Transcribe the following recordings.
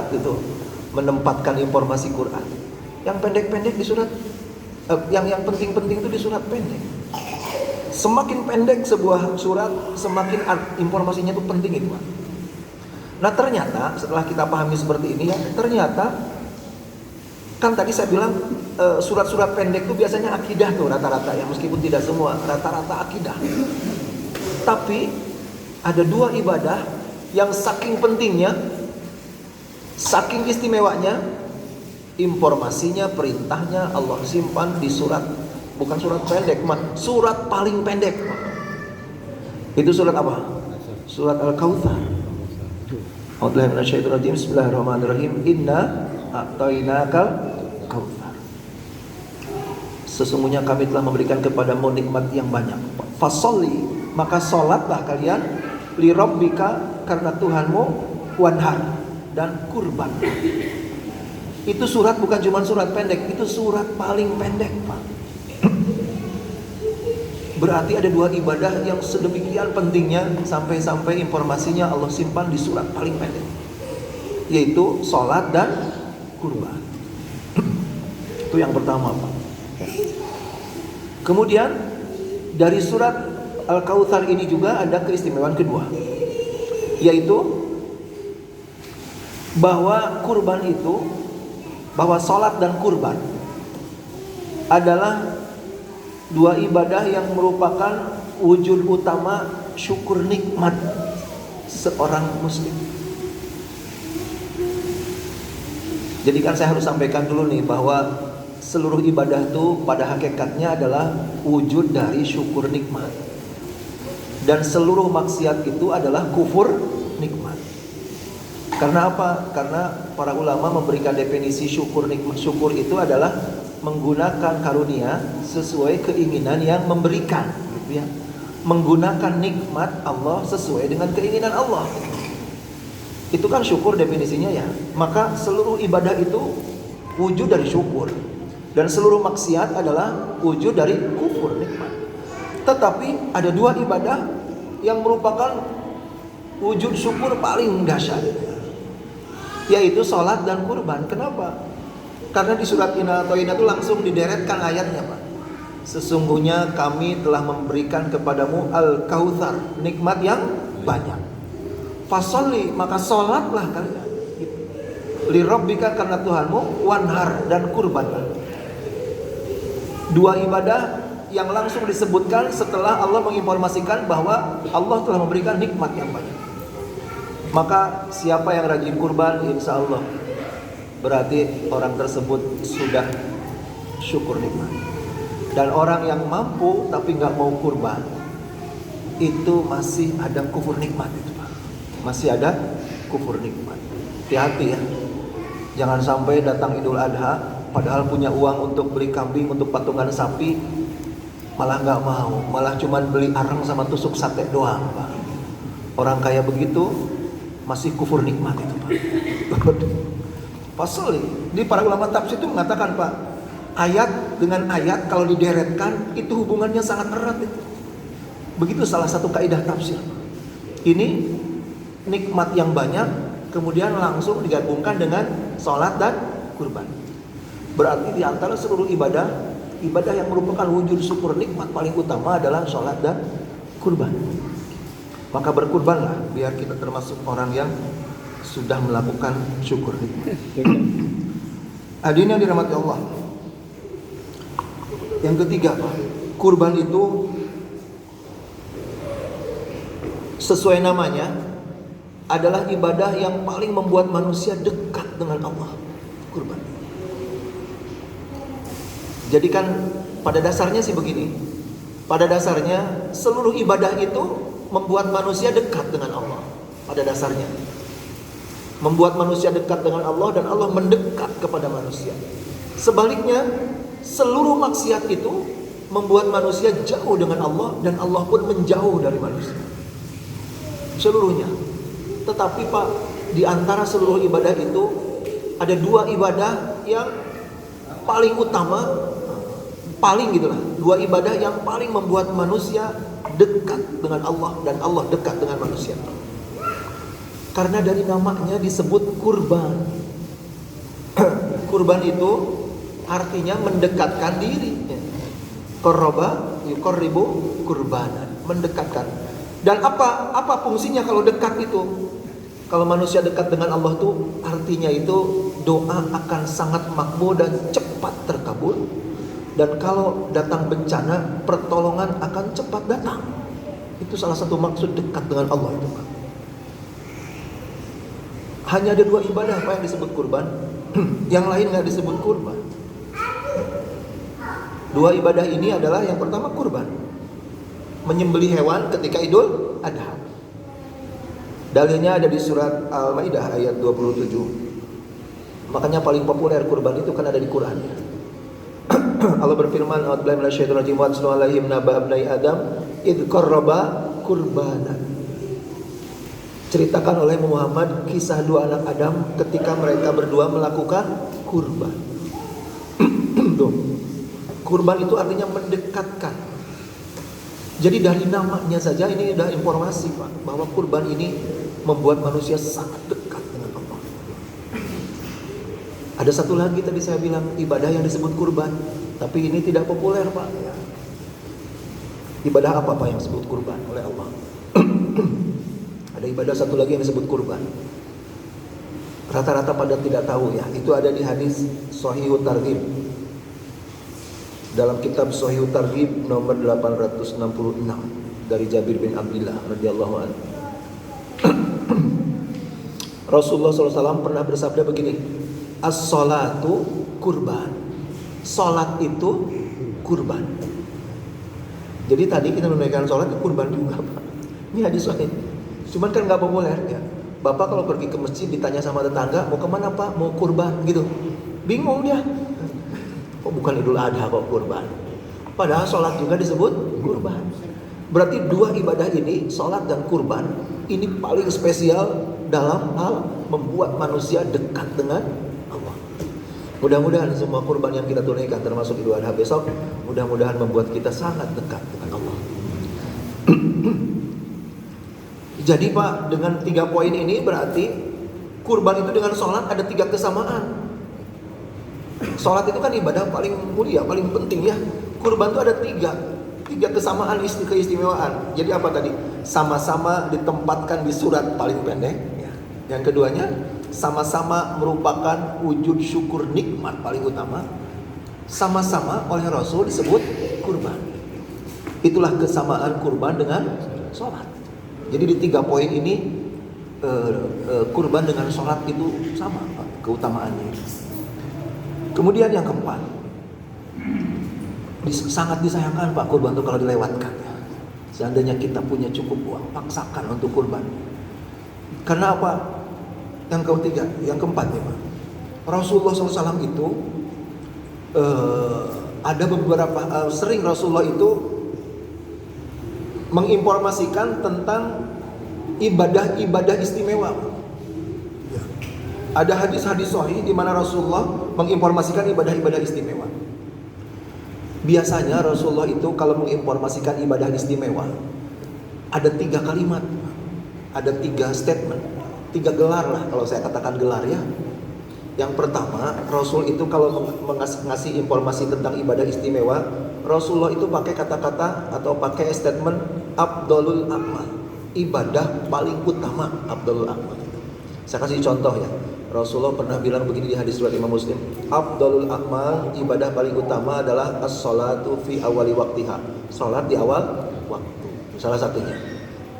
berat itu menempatkan informasi Quran. Yang pendek-pendek di surat, yang penting-penting itu di surat pendek. Semakin pendek sebuah surat, semakin informasinya itu penting itu, Pak. Nah ternyata setelah kita pahami seperti ini ya, ternyata kan tadi saya bilang surat-surat pendek itu biasanya akidah tuh rata-rata ya, meskipun tidak semua, rata-rata akidah. Tapi ada dua ibadah yang saking pentingnya, saking istimewanya, informasinya, perintahnya Allah simpan di surat, bukan surat pendek, surat paling pendek. Itu surat apa? Surat Al-Kautsar. Bismillahirrahmanirrahim. Inna a'tainakal kautsar. Sesungguhnya kami telah memberikan kepadamu nikmat yang banyak. Fasholli, maka salatlah kalian, li rabbika, karena Tuhanmu, wanhar, dan kurban. Itu surat bukan cuma surat pendek, itu surat paling pendek, Pak. Berarti ada dua ibadah yang sedemikian pentingnya sampai-sampai informasinya Allah simpan di surat paling pendek, yaitu sholat dan kurban. Itu yang pertama, Pak. Kemudian dari surat Al-Kautsar ini juga ada keistimewaan kedua, yaitu bahwa kurban itu, bahwa sholat dan kurban adalah dua ibadah yang merupakan wujud utama syukur nikmat seorang muslim. Jadi kan saya harus sampaikan dulu nih bahwa seluruh ibadah itu pada hakikatnya adalah wujud dari syukur nikmat. Dan seluruh maksiat itu adalah kufur nikmat. Karena apa? Karena para ulama memberikan definisi syukur nikmat. Syukur itu adalah menggunakan karunia sesuai keinginan yang memberikan, gitu ya. Menggunakan nikmat Allah sesuai dengan keinginan Allah. Itu kan syukur definisinya ya. Maka seluruh ibadah itu wujud dari syukur, dan seluruh maksiat adalah wujud dari kufur nikmat. Tetapi ada dua ibadah yang merupakan wujud syukur paling dahsyat, yaitu sholat dan kurban. Kenapa? Karena di surat Inna A'tainaka itu langsung dideretkan ayatnya, Pak. Sesungguhnya kami telah memberikan kepadamu Al-Kautsar, nikmat yang banyak. Fasholli, maka sholatlah kalian, li rabbika, karena Tuhanmu, wanhar, dan kurbanlah. Dua ibadah yang langsung disebutkan setelah Allah menginformasikan bahwa Allah telah memberikan nikmat yang banyak. Maka siapa yang rajin kurban, insya Allah berarti orang tersebut sudah syukur nikmat. Dan orang yang mampu tapi gak mau kurban, itu masih ada kufur nikmat itu, Pak. Masih ada kufur nikmat. Hati-hati ya. Jangan sampai datang Idul Adha padahal punya uang untuk beli kambing, untuk patungan sapi, malah gak mau, malah cuman beli arang sama tusuk sate doang, Pak. Orang kaya begitu masih kufur nikmat itu, Pak. Pasal di para ulama tafsir itu mengatakan, Pak, ayat dengan ayat kalau dideretkan itu hubungannya sangat erat itu. Begitu salah satu kaidah tafsir. Ini nikmat yang banyak kemudian langsung digabungkan dengan sholat dan kurban. Berarti di antara seluruh ibadah yang merupakan wujud syukur nikmat paling utama adalah sholat dan kurban. Maka berkurbanlah biar kita termasuk orang yang sudah melakukan syukur nikmat. Hadirin yang dirahmati Allah. Yang ketiga, Pak, kurban itu sesuai namanya adalah ibadah yang paling membuat manusia dekat dengan Allah. Kurban. Jadi kan pada dasarnya sih begini. Pada dasarnya seluruh ibadah itu membuat manusia dekat dengan Allah. Pada dasarnya membuat manusia dekat dengan Allah dan Allah mendekat kepada manusia. Sebaliknya, seluruh maksiat itu membuat manusia jauh dengan Allah dan Allah pun menjauh dari manusia. Seluruhnya. Tetapi, Pak, di antara seluruh ibadah itu ada dua ibadah yang paling utama, dua ibadah yang paling membuat manusia dekat dengan Allah dan Allah dekat dengan manusia. Karena dari namanya disebut kurban. Kurban itu artinya mendekatkan diri. Qarraba yuqarribu kurbanan, mendekatkan. Dan apa fungsinya kalau dekat itu? Kalau manusia dekat dengan Allah tuh artinya itu doa akan sangat makbul dan cepat terkabul. Dan kalau datang bencana, pertolongan akan cepat datang. Itu salah satu maksud dekat dengan Allah itu, Pak. Hanya ada 2 ibadah Pak yang disebut kurban. Yang lain nggak disebut kurban. 2 ibadah ini adalah yang pertama kurban, menyembelih hewan ketika Idul Adha. Dalilnya ada di surat Al-Maidah ayat 27. Makanya paling populer kurban itu kan ada di Quran. Allah berfirman, "A'udzubillahi minasyaitonir rajim, wa atlu alaihim naba abnai Adam id qarraba qurbanan." Ceritakan oleh Muhammad kisah 2 anak Adam ketika mereka berdua melakukan kurban. Kurban itu artinya mendekatkan. Jadi dari namanya saja ini sudah informasi Pak, bahwa kurban ini membuat manusia sangat dekat dengan Allah. Ada satu lagi tadi saya bilang ibadah yang disebut kurban, tapi ini tidak populer Pak. Ibadah apa Pak yang disebut kurban oleh Allah? Ada ibadah satu lagi yang disebut kurban. Rata-rata pada tidak tahu ya. Itu ada di hadis Shahihut Targhib. Dalam kitab Shahihut Targhib nomor 866 dari Jabir bin Abdullah radhiyallahu anhu. Rasulullah SAW pernah bersabda begini, as-salatu kurban. Salat itu kurban. Jadi tadi kita menunaikan salat itu kurban juga Pak. Ini hadis sahih. Cuman kan nggak populer ya. Bapak kalau pergi ke masjid ditanya sama tetangga, mau kemana Pak? Mau kurban gitu. Bingung dia. Oh bukan Idul Adha kok kurban. Padahal sholat juga disebut kurban. Berarti 2 ibadah ini, sholat dan kurban, ini paling spesial dalam hal membuat manusia dekat dengan Allah. Mudah-mudahan semua kurban yang kita tunaikan termasuk Idul Adha besok, mudah-mudahan membuat kita sangat dekat dengan Allah. Jadi Pak, dengan 3 poin ini berarti kurban itu dengan sholat ada 3 kesamaan. Sholat itu kan ibadah paling mulia, paling penting ya. Kurban itu ada 3 kesamaan keistimewaan. Jadi apa tadi? Sama-sama ditempatkan di surat paling pendek. Yang keduanya, sama-sama merupakan wujud syukur nikmat paling utama. Sama-sama oleh Rasul disebut kurban. Itulah kesamaan kurban dengan sholat. Jadi di 3 poin ini kurban dengan sholat itu sama keutamaannya. Kemudian yang keempat, sangat disayangkan Pak kurban itu kalau dilewatkan. Seandainya kita punya cukup uang, paksakan untuk kurban. Karena apa? Yang ketiga, yang keempat ya Pak. Rasulullah SAW itu ada beberapa sering Rasulullah itu menginformasikan tentang ibadah-ibadah istimewa. Ada hadis-hadis sahih di mana Rasulullah menginformasikan ibadah-ibadah istimewa. Biasanya Rasulullah itu kalau menginformasikan ibadah istimewa ada 3 kalimat, ada 3 statement, 3 gelar lah kalau saya katakan gelar ya. Yang pertama, Rasul itu kalau ngasih informasi tentang ibadah istimewa, Rasulullah itu pakai kata-kata atau pakai statement Afdalul A'mal, ibadah paling utama, Afdalul A'mal. Saya kasih contoh ya. Rasulullah pernah bilang begini di hadis riwayat Imam Muslim, Afdalul A'mal, ibadah paling utama adalah as-salatu fi awali waqtiha, salat di awal waktu. Salah satunya.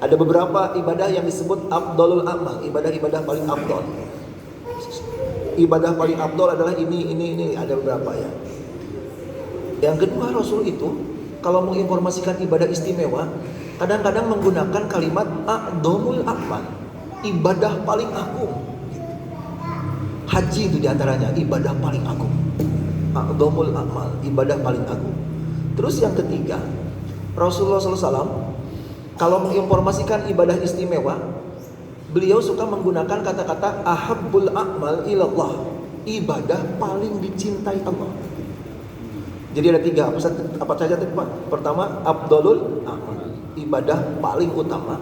Ada beberapa ibadah yang disebut Afdalul A'mal, ibadah-ibadah paling afdal. Ibadah paling afdal adalah ini ada beberapa ya. Yang kedua, Rasul itu kalau menginformasikan ibadah istimewa, kadang-kadang menggunakan kalimat a'dhamul a'mal, ibadah paling agung. Haji itu diantaranya ibadah paling agung. A'dhamul a'mal, ibadah paling agung. Terus yang ketiga, Rasulullah SAW kalau menginformasikan ibadah istimewa, beliau suka menggunakan kata-kata ahabbul a'mal ilallah, ibadah paling dicintai Allah. Jadi ada 3, apa saja Pak? Pertama, afdalul a'mal, ibadah paling utama.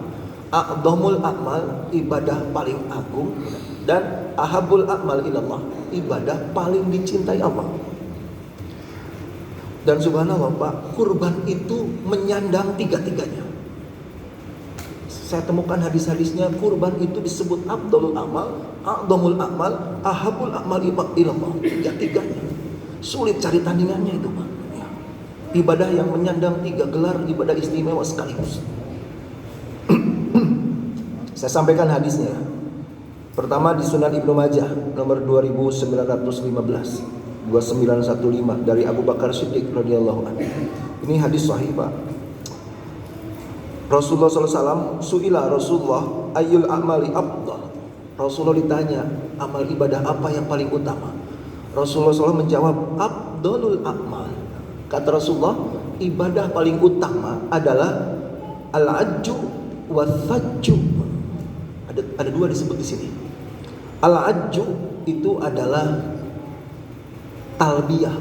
a'dhamul a'mal, ibadah paling agung, dan ahabul a'mal ilallah, ibadah paling dicintai Allah. Dan subhanallah Pak, kurban itu menyandang tiga-tiganya. Saya temukan hadis-hadisnya, kurban itu disebut afdalul amal, a'dhamul amal, ahabul amal ilallah, tiga-tiganya. Sulit cari tandingannya itu Pak. Ya. Ibadah yang menyandang tiga gelar, ibadah istimewa sekaligus. Saya sampaikan hadisnya. Pertama di Sunan Ibnu Majah nomor 2915, 2915 dari Abu Bakar Siddiq radhiyallahu anhu. Ini hadis sahih Pak. Rasulullah SAW, su'ila Rasulullah ayyul a'mali afdal. Rasulullah ditanya, amal ibadah apa yang paling utama? Rasulullah SAW menjawab, afdalul a'mal. Kata Rasulullah, ibadah paling utama adalah al-ajju wa thajju. Ada dua disebut di sini. Al-ajju itu adalah talbiyah.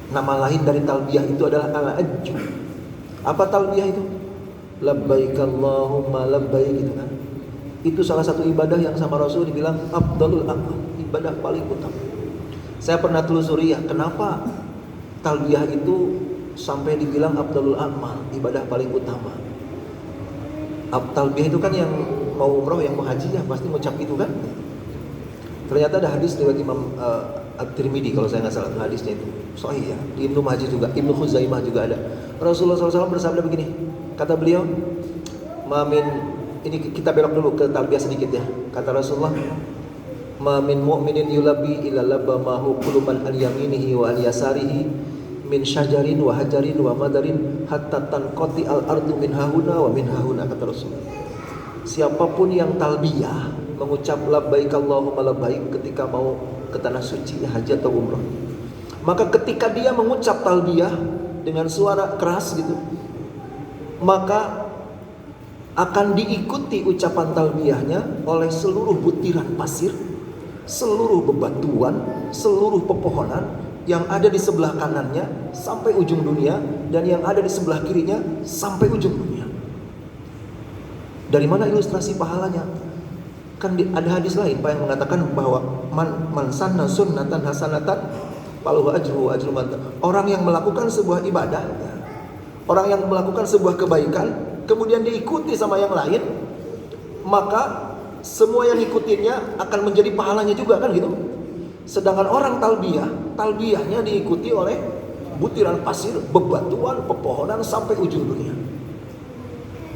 Nama lain dari talbiyah itu adalah al-ajju. Apa talbiyah itu? Labbaik Allahumma labbaik gitu kan. Itu salah satu ibadah yang sama Rasul dibilang afdalul amal, ibadah paling utama. Saya pernah telusuri ya, kenapa talbiyah itu sampai dibilang afdalul amal, ibadah paling utama. Talbiyah itu kan yang mau umroh, yang mau haji ya pasti ngucap itu kan. Ternyata ada hadis riwayat Imam At-Tirmidzi kalau saya nggak salah, hadisnya itu sahih ya. Di Ibnu Majah juga, Ibnu Khuzaimah juga ada. Rasulullah SAW bersabda begini, kata beliau, ini kita belok dulu ke talbiyah sedikit ya. Kata Rasulullah, ma min mu'minin yulabi ila labba mahu quluman an yaminihi wa an yasarihi min syajarin wa hajarin wa madarin hatta tanqati al ardu min hahuna wa min hahuna, kata Rasulullah. Siapapun yang talbiyah, mengucap labbaik Allahumma labbaik ketika mau ke tanah suci haji atau umrah, maka ketika dia mengucap talbiyah dengan suara keras gitu, maka akan diikuti ucapan talbiyahnya oleh seluruh butiran pasir, seluruh bebatuan, seluruh pepohonan yang ada di sebelah kanannya sampai ujung dunia, dan yang ada di sebelah kirinya sampai ujung dunia. Dari mana ilustrasi pahalanya? Kan ada hadis lain Pak yang mengatakan bahwa man sanna sunnatan hasanatan falahu ajruhu ajru man. Orang yang melakukan sebuah ibadah, orang yang melakukan sebuah kebaikan, kemudian diikuti sama yang lain, maka semua yang ikutinya akan menjadi pahalanya juga kan gitu. Sedangkan orang talbiyahnya diikuti oleh butiran pasir, bebatuan, pepohonan sampai ujung dunia.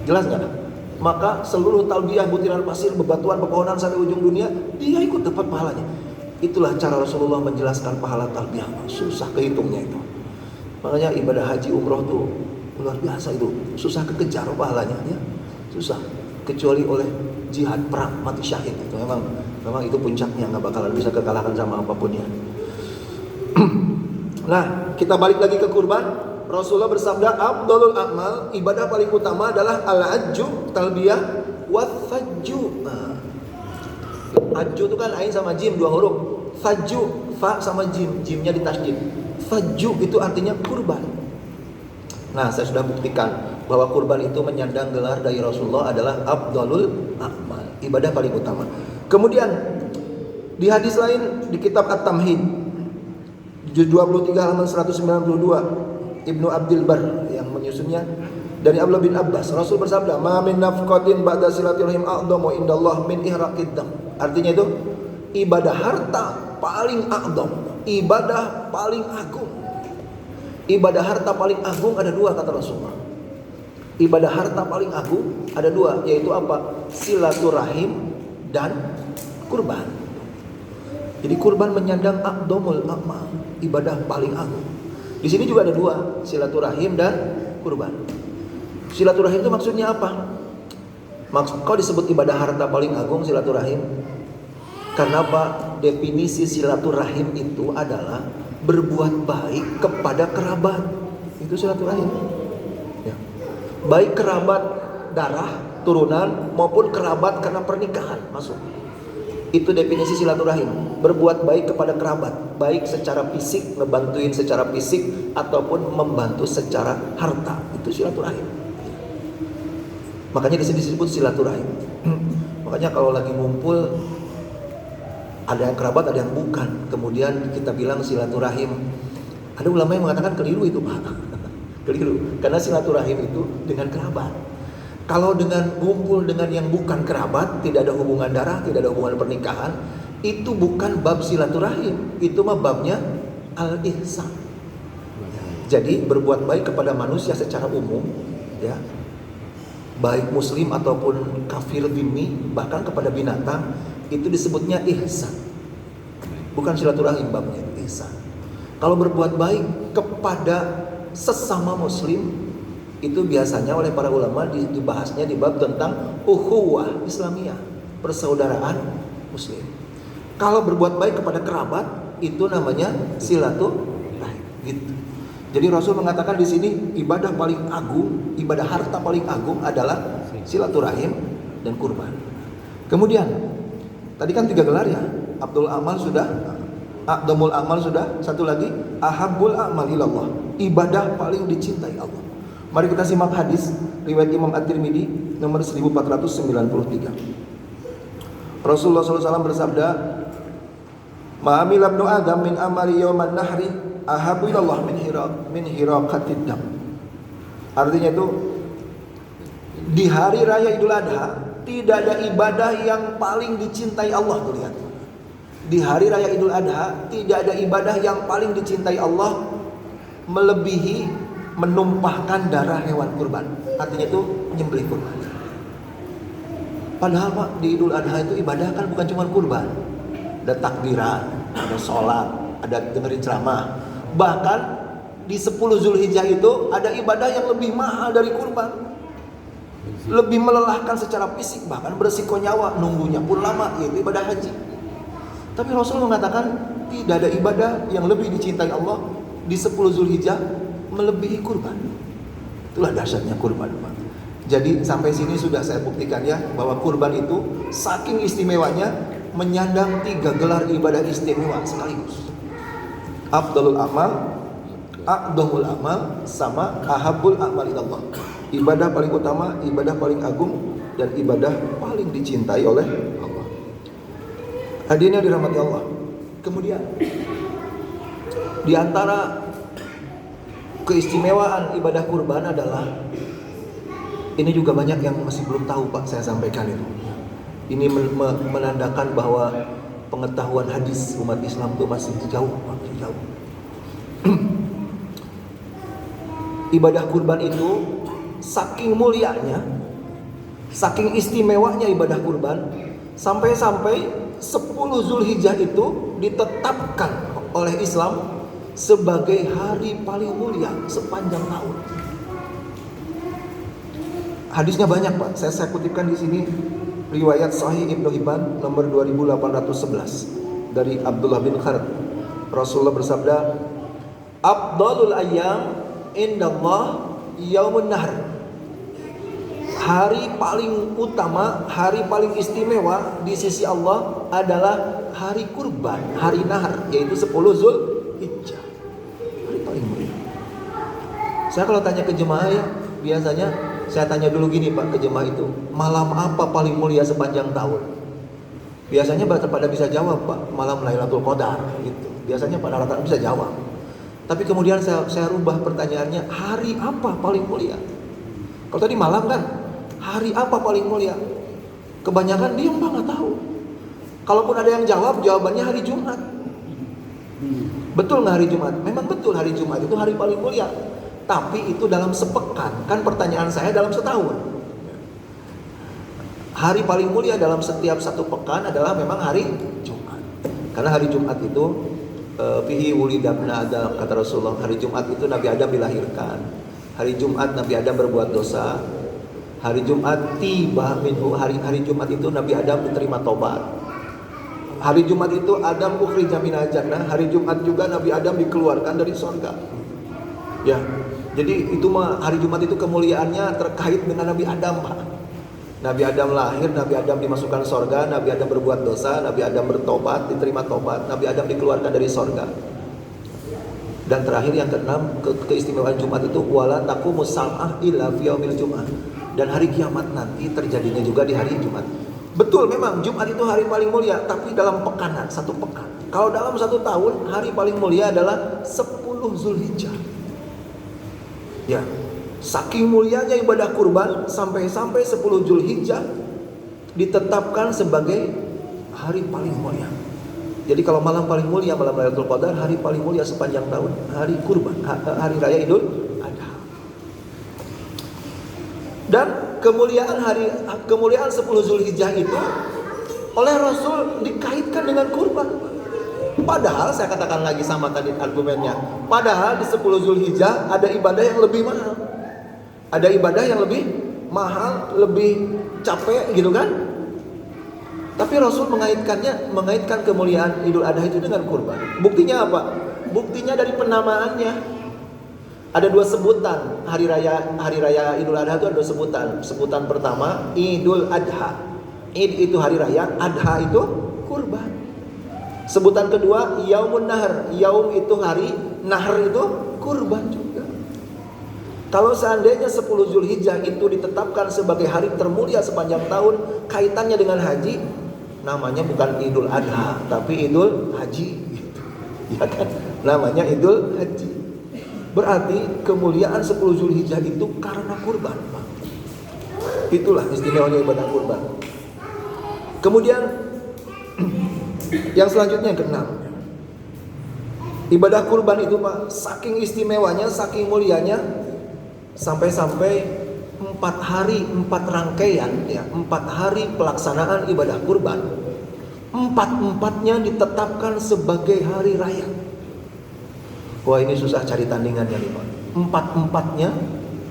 Jelas nggak? Maka seluruh talbiyah, butiran pasir, bebatuan, pepohonan sampai ujung dunia, dia ikut dapat pahalanya. Itulah cara Rasulullah menjelaskan pahala talbiyah. Susah kehitungnya itu. Makanya ibadah haji umroh tuh luar biasa itu. Susah kekejar pahalanya ya. Susah. Kecuali oleh jihad, perang, mati syahid itu. Memang itu puncaknya, nggak bakalan bisa kekalahkan sama apapun ya. Nah, kita balik lagi ke kurban. Rasulullah bersabda, afdalul a'mal, ibadah paling utama adalah al-ajju, talbiyah, wa thajju. Ajju itu kan ain sama jim, dua huruf. Thajju, fa sama jim, jimnya ditasydid. Thajju itu artinya kurban. Nah, saya sudah buktikan bahwa kurban itu menyandang gelar dari Rasulullah adalah afdalul a'mal, ibadah paling utama. Kemudian di hadis lain di kitab At-Tamhid juz 23 halaman 192, Ibnu Abdul Bar yang menyusunnya, dari Abdullah bin Abbas, Rasul bersabda, "Ma min nafqatin ba'da silaturahim a'dhamu indallah min ihraqid dam." Artinya itu ibadah harta paling a'dham, ibadah paling agung. Ibadah harta paling agung ada dua kata Rasulullah. Ibadah harta paling agung ada dua, yaitu apa? Silaturahim dan kurban. Jadi kurban menyandang a'dhamul a'mal, ibadah paling agung. Di sini juga ada dua, silaturahim dan kurban. Silaturahim itu maksudnya apa? Kau disebut ibadah harta paling agung silaturahim. Karena apa? Definisi silaturahim itu adalah berbuat baik kepada kerabat. Itu silaturahim. Ya. Baik kerabat darah, turunan maupun kerabat karena pernikahan masuk. Itu definisi silaturahim, berbuat baik kepada kerabat, baik secara fisik, ngebantuin secara fisik ataupun membantu secara harta. Itu silaturahim. Makanya di sini disebut silaturahim. Makanya kalau lagi ngumpul ada yang kerabat, ada yang bukan, kemudian kita bilang silaturahim. Ada ulama yang mengatakan keliru itu, Pak. Keliru, karena silaturahim itu dengan kerabat. Kalau dengan ngumpul dengan yang bukan kerabat, tidak ada hubungan darah, tidak ada hubungan pernikahan, itu bukan bab silaturahim, itu mah babnya al-ihsan. Jadi berbuat baik kepada manusia secara umum, ya, baik muslim ataupun kafir dhimmi, bahkan kepada binatang, itu disebutnya ihsan. Bukan silaturahim babnya, ihsan. Kalau berbuat baik kepada sesama muslim, itu biasanya oleh para ulama dibahasnya di bab tentang ukhuwah Islamiyah, persaudaraan muslim. Kalau berbuat baik kepada kerabat, itu namanya silaturahim, gitu. Jadi Rasul mengatakan di sini ibadah paling agung, ibadah harta paling agung adalah silaturahim dan kurban. Kemudian tadi kan 3 gelar ya. Abdul Amal sudah, A'dhamul Amal sudah, satu lagi Ahabbul Amal ilallah, ibadah paling dicintai Allah. Mari kita simak hadis riwayat Imam At-Tirmidzi nomor 1493. Rasulullah SAW bersabda, "Ma'amil ibnu Adam min amali yawman nahri ahabbu ilallah min hiraqatid dam." Artinya itu di hari raya Idul Adha tidak ada ibadah yang paling dicintai Allah. Tuh lihat. Di hari raya Idul Adha tidak ada ibadah yang paling dicintai Allah melebihi menumpahkan darah hewan kurban. Artinya itu menyembelih kurban. Padahal Pak, di Idul Adha itu ibadah kan bukan cuma kurban. Ada takbiran, ada sholat, ada dengerin ceramah. Bahkan di 10 Zulhijjah itu ada ibadah yang lebih mahal dari kurban, lebih melelahkan secara fisik, bahkan beresiko nyawa, nunggunya pun lama, yaitu ibadah haji. Tapi Rasul mengatakan tidak ada ibadah yang lebih dicintai Allah di 10 Zulhijjah melebihi kurban. Itulah dahsyatnya kurban, Pak. Jadi sampai sini sudah saya buktikan ya, bahwa kurban itu saking istimewanya menyandang 3 gelar ibadah istimewa sekaligus. Afdalul amal, a'dhamul amal, sama ahabbul amal ilallah. Ibadah paling utama, ibadah paling agung, dan ibadah paling dicintai oleh Allah. Hadirin yang dirahmati Allah. Kemudian di antara keistimewaan ibadah kurban adalah, ini juga banyak yang masih belum tahu Pak, saya sampaikan itu. Ini menandakan bahwa pengetahuan hadis umat Islam itu masih jauh, masih jauh. Ibadah kurban itu saking mulianya, saking istimewanya ibadah kurban, sampai-sampai 10 Zulhijjah itu ditetapkan oleh Islam sebagai hari paling mulia sepanjang tahun. Hadisnya banyak Pak, saya kutipkan di sini riwayat Sahih Ibnu Hibban nomor 2811 dari Abdullah bin Kharb. Rasulullah bersabda, "Afdalul ayyam indallah yaumun nahr." Hari paling utama, hari paling istimewa di sisi Allah adalah hari kurban, hari nahar, yaitu 10 Zulhijjah. Hari paling mulia. Saya kalau tanya ke jemaah ya, biasanya saya tanya dulu gini Pak ke jemaah itu, malam apa paling mulia sepanjang tahun? Biasanya pada bisa jawab Pak, malam Lailatul Qadar gitu. Biasanya pada rata-rata bisa jawab. Tapi kemudian saya rubah pertanyaannya, hari apa paling mulia? Kalau tadi malam kan, hari apa paling mulia? Kebanyakan diem Pak, nggak tahu. Kalaupun ada yang jawab, jawabannya hari Jumat. Betul nggak hari Jumat? Memang betul hari Jumat itu hari paling mulia. Tapi itu dalam sepekan. Kan pertanyaan saya dalam setahun. Hari paling mulia dalam setiap satu pekan adalah memang hari Jumat. Karena hari Jumat itu fihi wulidabna Adam, kata Rasulullah. Hari Jumat itu Nabi Adam dilahirkan. Hari Jumat Nabi Adam berbuat dosa. Hari Jumat tiba minhu, hari Jumat itu Nabi Adam diterima tobat. Hari Jumat itu Adam ukhrija minal jannah. Hari Jumat juga Nabi Adam dikeluarkan dari surga. Ya. Jadi itu mah hari Jumat itu kemuliaannya terkait dengan Nabi Adam, Pak. Nabi Adam lahir, Nabi Adam dimasukkan surga, Nabi Adam berbuat dosa, Nabi Adam bertobat, diterima tobat, Nabi Adam dikeluarkan dari surga. Dan terakhir yang keenam, keistimewaan Jumat itu wala taqumus sam'ah illa fi yaumil Jum'ah. Dan hari kiamat nanti terjadinya juga di hari Jumat. Betul, memang Jumat itu hari paling mulia, tapi dalam pekanan, satu pekan. Kalau dalam satu tahun, hari paling mulia adalah 10 Zulhijjah. Ya, saking mulianya ibadah kurban sampai 10 Zulhijjah ditetapkan sebagai hari paling mulia. Jadi kalau malam paling mulia, malam Lailatul Qadar, hari paling mulia sepanjang tahun, hari kurban, hari raya Idul Adha. Dan kemuliaan 10 Zulhijjah itu oleh Rasul dikaitkan dengan kurban. Padahal saya katakan lagi sama tadi argumennya. Padahal di 10 Zulhijjah ada ibadah yang lebih mahal. Ada ibadah yang lebih mahal, lebih capek gitu kan? Tapi Rasul mengaitkan kemuliaan Idul Adha itu dengan kurban. Buktinya apa? Buktinya dari penamaannya. Ada dua sebutan hari raya Idul Adha itu ada dua sebutan. Sebutan pertama Idul Adha. Id itu hari raya, Adha itu kurban. Sebutan kedua Yaumun Nahr. Yaum itu hari, Nahr itu kurban juga. Kalau seandainya 10 Zulhijjah itu ditetapkan sebagai hari termulia sepanjang tahun, kaitannya dengan haji, namanya bukan Idul Adha, tapi Idul Haji gitu. Ya kan? Namanya Idul Haji. Berarti kemuliaan 10 Zulhijjah itu karena kurban, Pak. Itulah istimewanya ibadah kurban. Kemudian yang selanjutnya yang keenam. Ibadah kurban itu, Pak, saking istimewanya, saking mulianya, sampai-sampai 4 hari, 4 rangkaian ya, 4 hari pelaksanaan ibadah kurban. 4-4-nya ditetapkan sebagai hari raya. Wah, ini susah cari tandingannya nih, Pak. 4-4-nya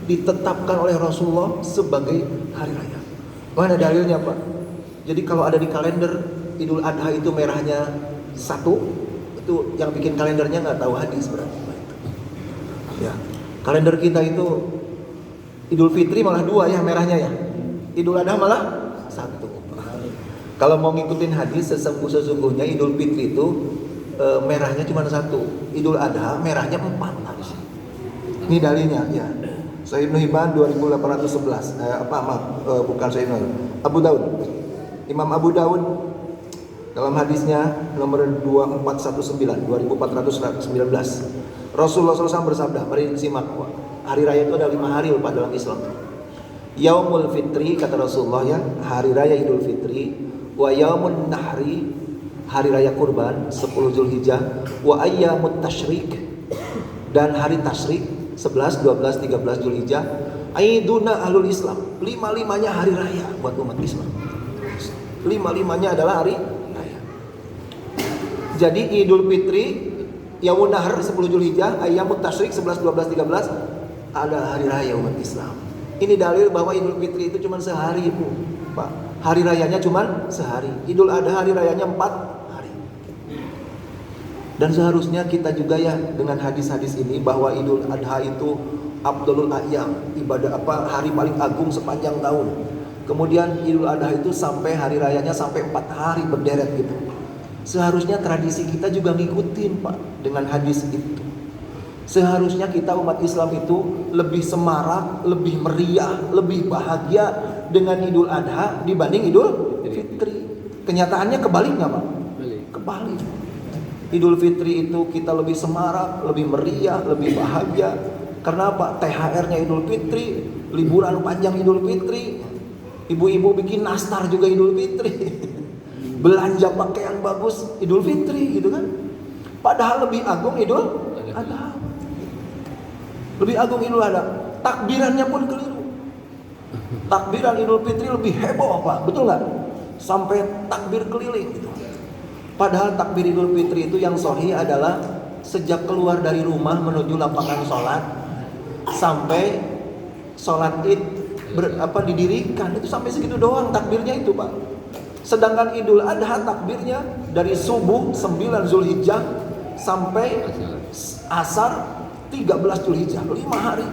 ditetapkan oleh Rasulullah sebagai hari raya. Mana dalilnya, Pak? Jadi kalau ada di kalender Idul Adha itu merahnya 1, itu yang bikin kalendernya nggak tahu hadis berarti, Pak. Ya, kalender kita itu Idul Fitri malah 2 ya merahnya ya. Idul Adha malah 1. Kalau mau ngikutin hadis sesungguhnya Idul Fitri itu merahnya cuma 1. Idul Adha merahnya 4 harus. Ini dalilnya ya. Sahih Ibnu Hibban 2811. Bukan Sahih Ibnu, Abu Daud. Imam Abu Daud dalam hadisnya nomor 2419. Rasulullah SAW bersabda, mari simak. Hari raya itu ada 5 hari Pak dalam Islam. Yaumul Fitri kata Rasulullah ya, hari raya Idul Fitri, wa yaumun nahri, hari raya kurban 10 Zulhijjah, wa ayyamut tasyrik, dan hari tasyrik 11, 12, 13 Zulhijjah, aiduna ahlul Islam. 5-5-nya hari raya buat umat Islam. 5-5-nya adalah hari raya. Jadi Idul Fitri, Yaumun Nahr 10 Zulhijjah, ayyamut tasyrik 11, 12, 13 ada hari raya umat Islam. Ini dalil bahwa Idul Fitri itu cuma sehari, Bu, Pak. Hari rayanya cuma sehari. Idul Adha hari rayanya 4 hari. Dan seharusnya kita juga ya dengan hadis-hadis ini bahwa Idul Adha itu Abdulul Ayyam, ibadah hari paling agung sepanjang tahun. Kemudian Idul Adha itu sampai hari rayanya sampai 4 hari berderet gitu. Seharusnya tradisi kita juga ngikutin, Pak, dengan hadis itu. Seharusnya kita umat Islam itu lebih semarak, lebih meriah, lebih bahagia dengan Idul Adha dibanding Idul Fitri. Kenyataannya kebalik nggak, Pak? Kebalik. Idul Fitri itu kita lebih semarak, lebih meriah, lebih bahagia. Karena apa? THR-nya Idul Fitri, liburan panjang Idul Fitri, ibu-ibu bikin nastar juga Idul Fitri, belanja pakaian bagus Idul Fitri gitu kan. Padahal lebih agung Idul Adha. Lebih agung Idul Adha. Takbirannya pun keliru. Takbiran Idul Fitri lebih heboh, Pak. Betul nggak? Sampai takbir keliling gitu. Padahal takbir Idul Fitri itu yang sahih adalah sejak keluar dari rumah menuju lapangan sholat sampai sholat id didirikan, itu sampai segitu doang takbirnya itu, Pak. Sedangkan Idul Adha takbirnya dari subuh 9 Zulhijjah sampai asar 13 Zulhijjah, 5 hari.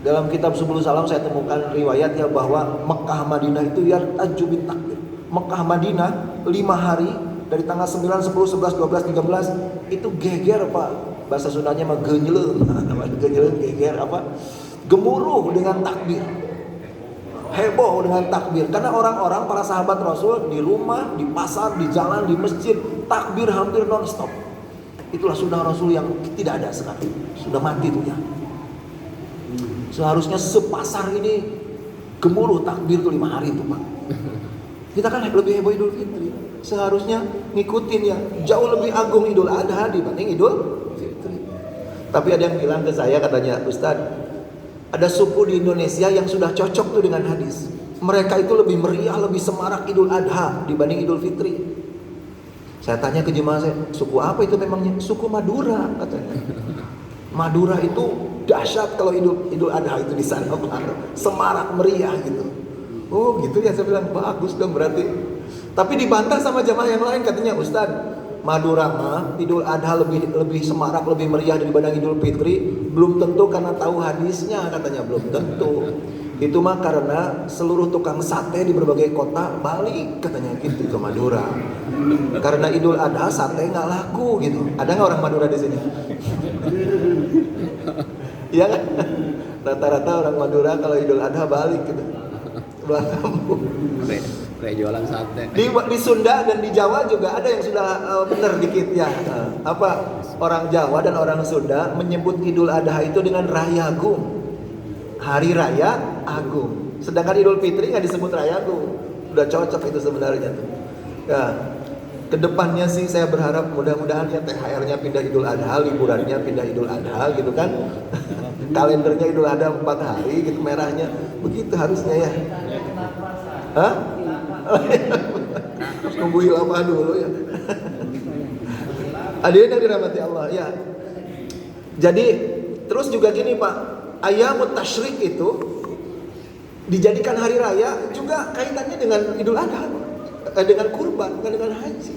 Dalam kitab Subul Salam saya temukan riwayatnya bahwa Mekah Madinah itu ya tajubit takbir. Mekah Madinah 5 hari dari tanggal 9, 10, 11, 12, 13 itu geger, Pak. Bahasa Sundanya mah genyeleng. Genyeleng, geger gemuruh dengan takbir. heboh dengan takbir. Karena orang-orang para sahabat Rasul di rumah, di pasar, di jalan, di masjid, takbir hampir non-stop. Itulah sunnah Rasul yang tidak ada sekarang. Sudah mati tuh ya. Seharusnya sepasar ini gemuruh takbir tuh 5 hari tuh Pak. Kita kan lebih heboh Idul Fitri. Seharusnya ngikutin ya. Jauh lebih agung Idul Adha dibanding Idul Fitri. Tapi ada yang bilang ke saya, katanya, Ustaz, ada suku di Indonesia yang sudah cocok tuh dengan hadis. Mereka itu lebih meriah, lebih semarak Idul Adha dibanding Idul Fitri. Saya tanya ke jemaah saya, suku apa itu memangnya? Suku Madura katanya. Madura itu dahsyat kalau Idul Adha itu di sana, semarak meriah gitu. Oh gitu ya, saya bilang bagus dong berarti. Tapi dibantah sama jamaah yang lain, katanya, Ustaz, Madura mah Idul Adha lebih semarak, lebih meriah daripada Idul Fitri. Belum tentu karena tahu hadisnya, katanya, belum tentu. Itu mah karena seluruh tukang sate di berbagai kota balik, katanya gitu ke Madura. Karena Idul Adha sate nggak laku gitu. Ada nggak orang Madura di sini? Iya kan? Rata-rata orang Madura kalau Idul Adha balik gitu. Pulang kampung. Kayak jualan sate. Di Sunda dan di Jawa juga ada yang sudah benar dikit ya. Orang Jawa dan orang Sunda menyebut Idul Adha itu dengan Raya Agung. Hari Raya Agung. Sedangkan Idul Fitri nggak disebut Raya Agung. Udah cocok itu sebenarnya tuh. Ya. Kedepannya sih saya berharap mudah-mudahan ya THR-nya pindah Idul Adha, liburannya pindah Idul Adha gitu kan. Kalendernya Idul Adha 4 hari gitu merahnya. Begitu harusnya ya. Hah? Nunggu lama dulu ya. Hadirin yang dirahmati Allah ya. Jadi terus juga gini Pak, Ayyamut Tasyrik itu dijadikan hari raya juga kaitannya dengan Idul Adha, dengan kurban, bukan dengan haji.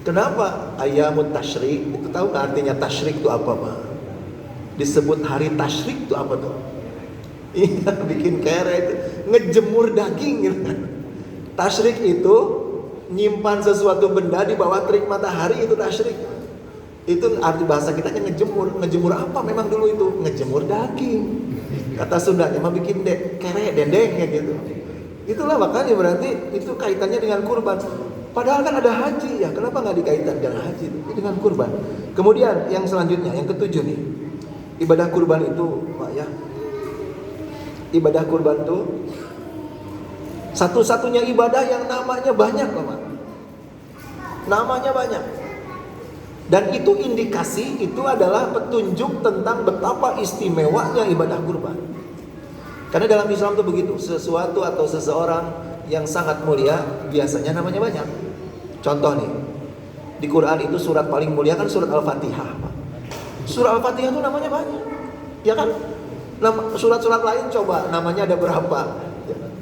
Kenapa Ayyamut Tasyrik? Itu tahu nggak artinya tasyrik itu apa Pak? Disebut hari tasyrik itu apa tuh? Iya, bikin kere itu ngejemur daging gitu. Tasyrik itu nyimpan sesuatu benda di bawah terik matahari, itu tasyrik. Itu arti bahasa kita kan ngejemur. Ngejemur apa memang dulu itu? Ngejemur daging. Kata Sundanya mah bikin kere, dendeng kayak gitu. Itulah makanya berarti itu kaitannya dengan kurban. Padahal kan ada haji ya, kenapa nggak dikaitkan dengan haji? Itu dengan kurban. Kemudian yang selanjutnya, yang ketujuh nih, ibadah kurban itu, Pak ya, ibadah kurban itu satu-satunya ibadah yang namanya banyak loh Pak. Namanya banyak. Dan itu indikasi, itu adalah petunjuk tentang betapa istimewanya ibadah kurban. Karena dalam Islam itu begitu, sesuatu atau seseorang yang sangat mulia biasanya namanya banyak. Contoh nih, di Quran itu surat paling mulia kan surat Al-Fatihah. Surat Al-Fatihah itu namanya banyak, ya kan? Surat-surat lain coba namanya ada berapa?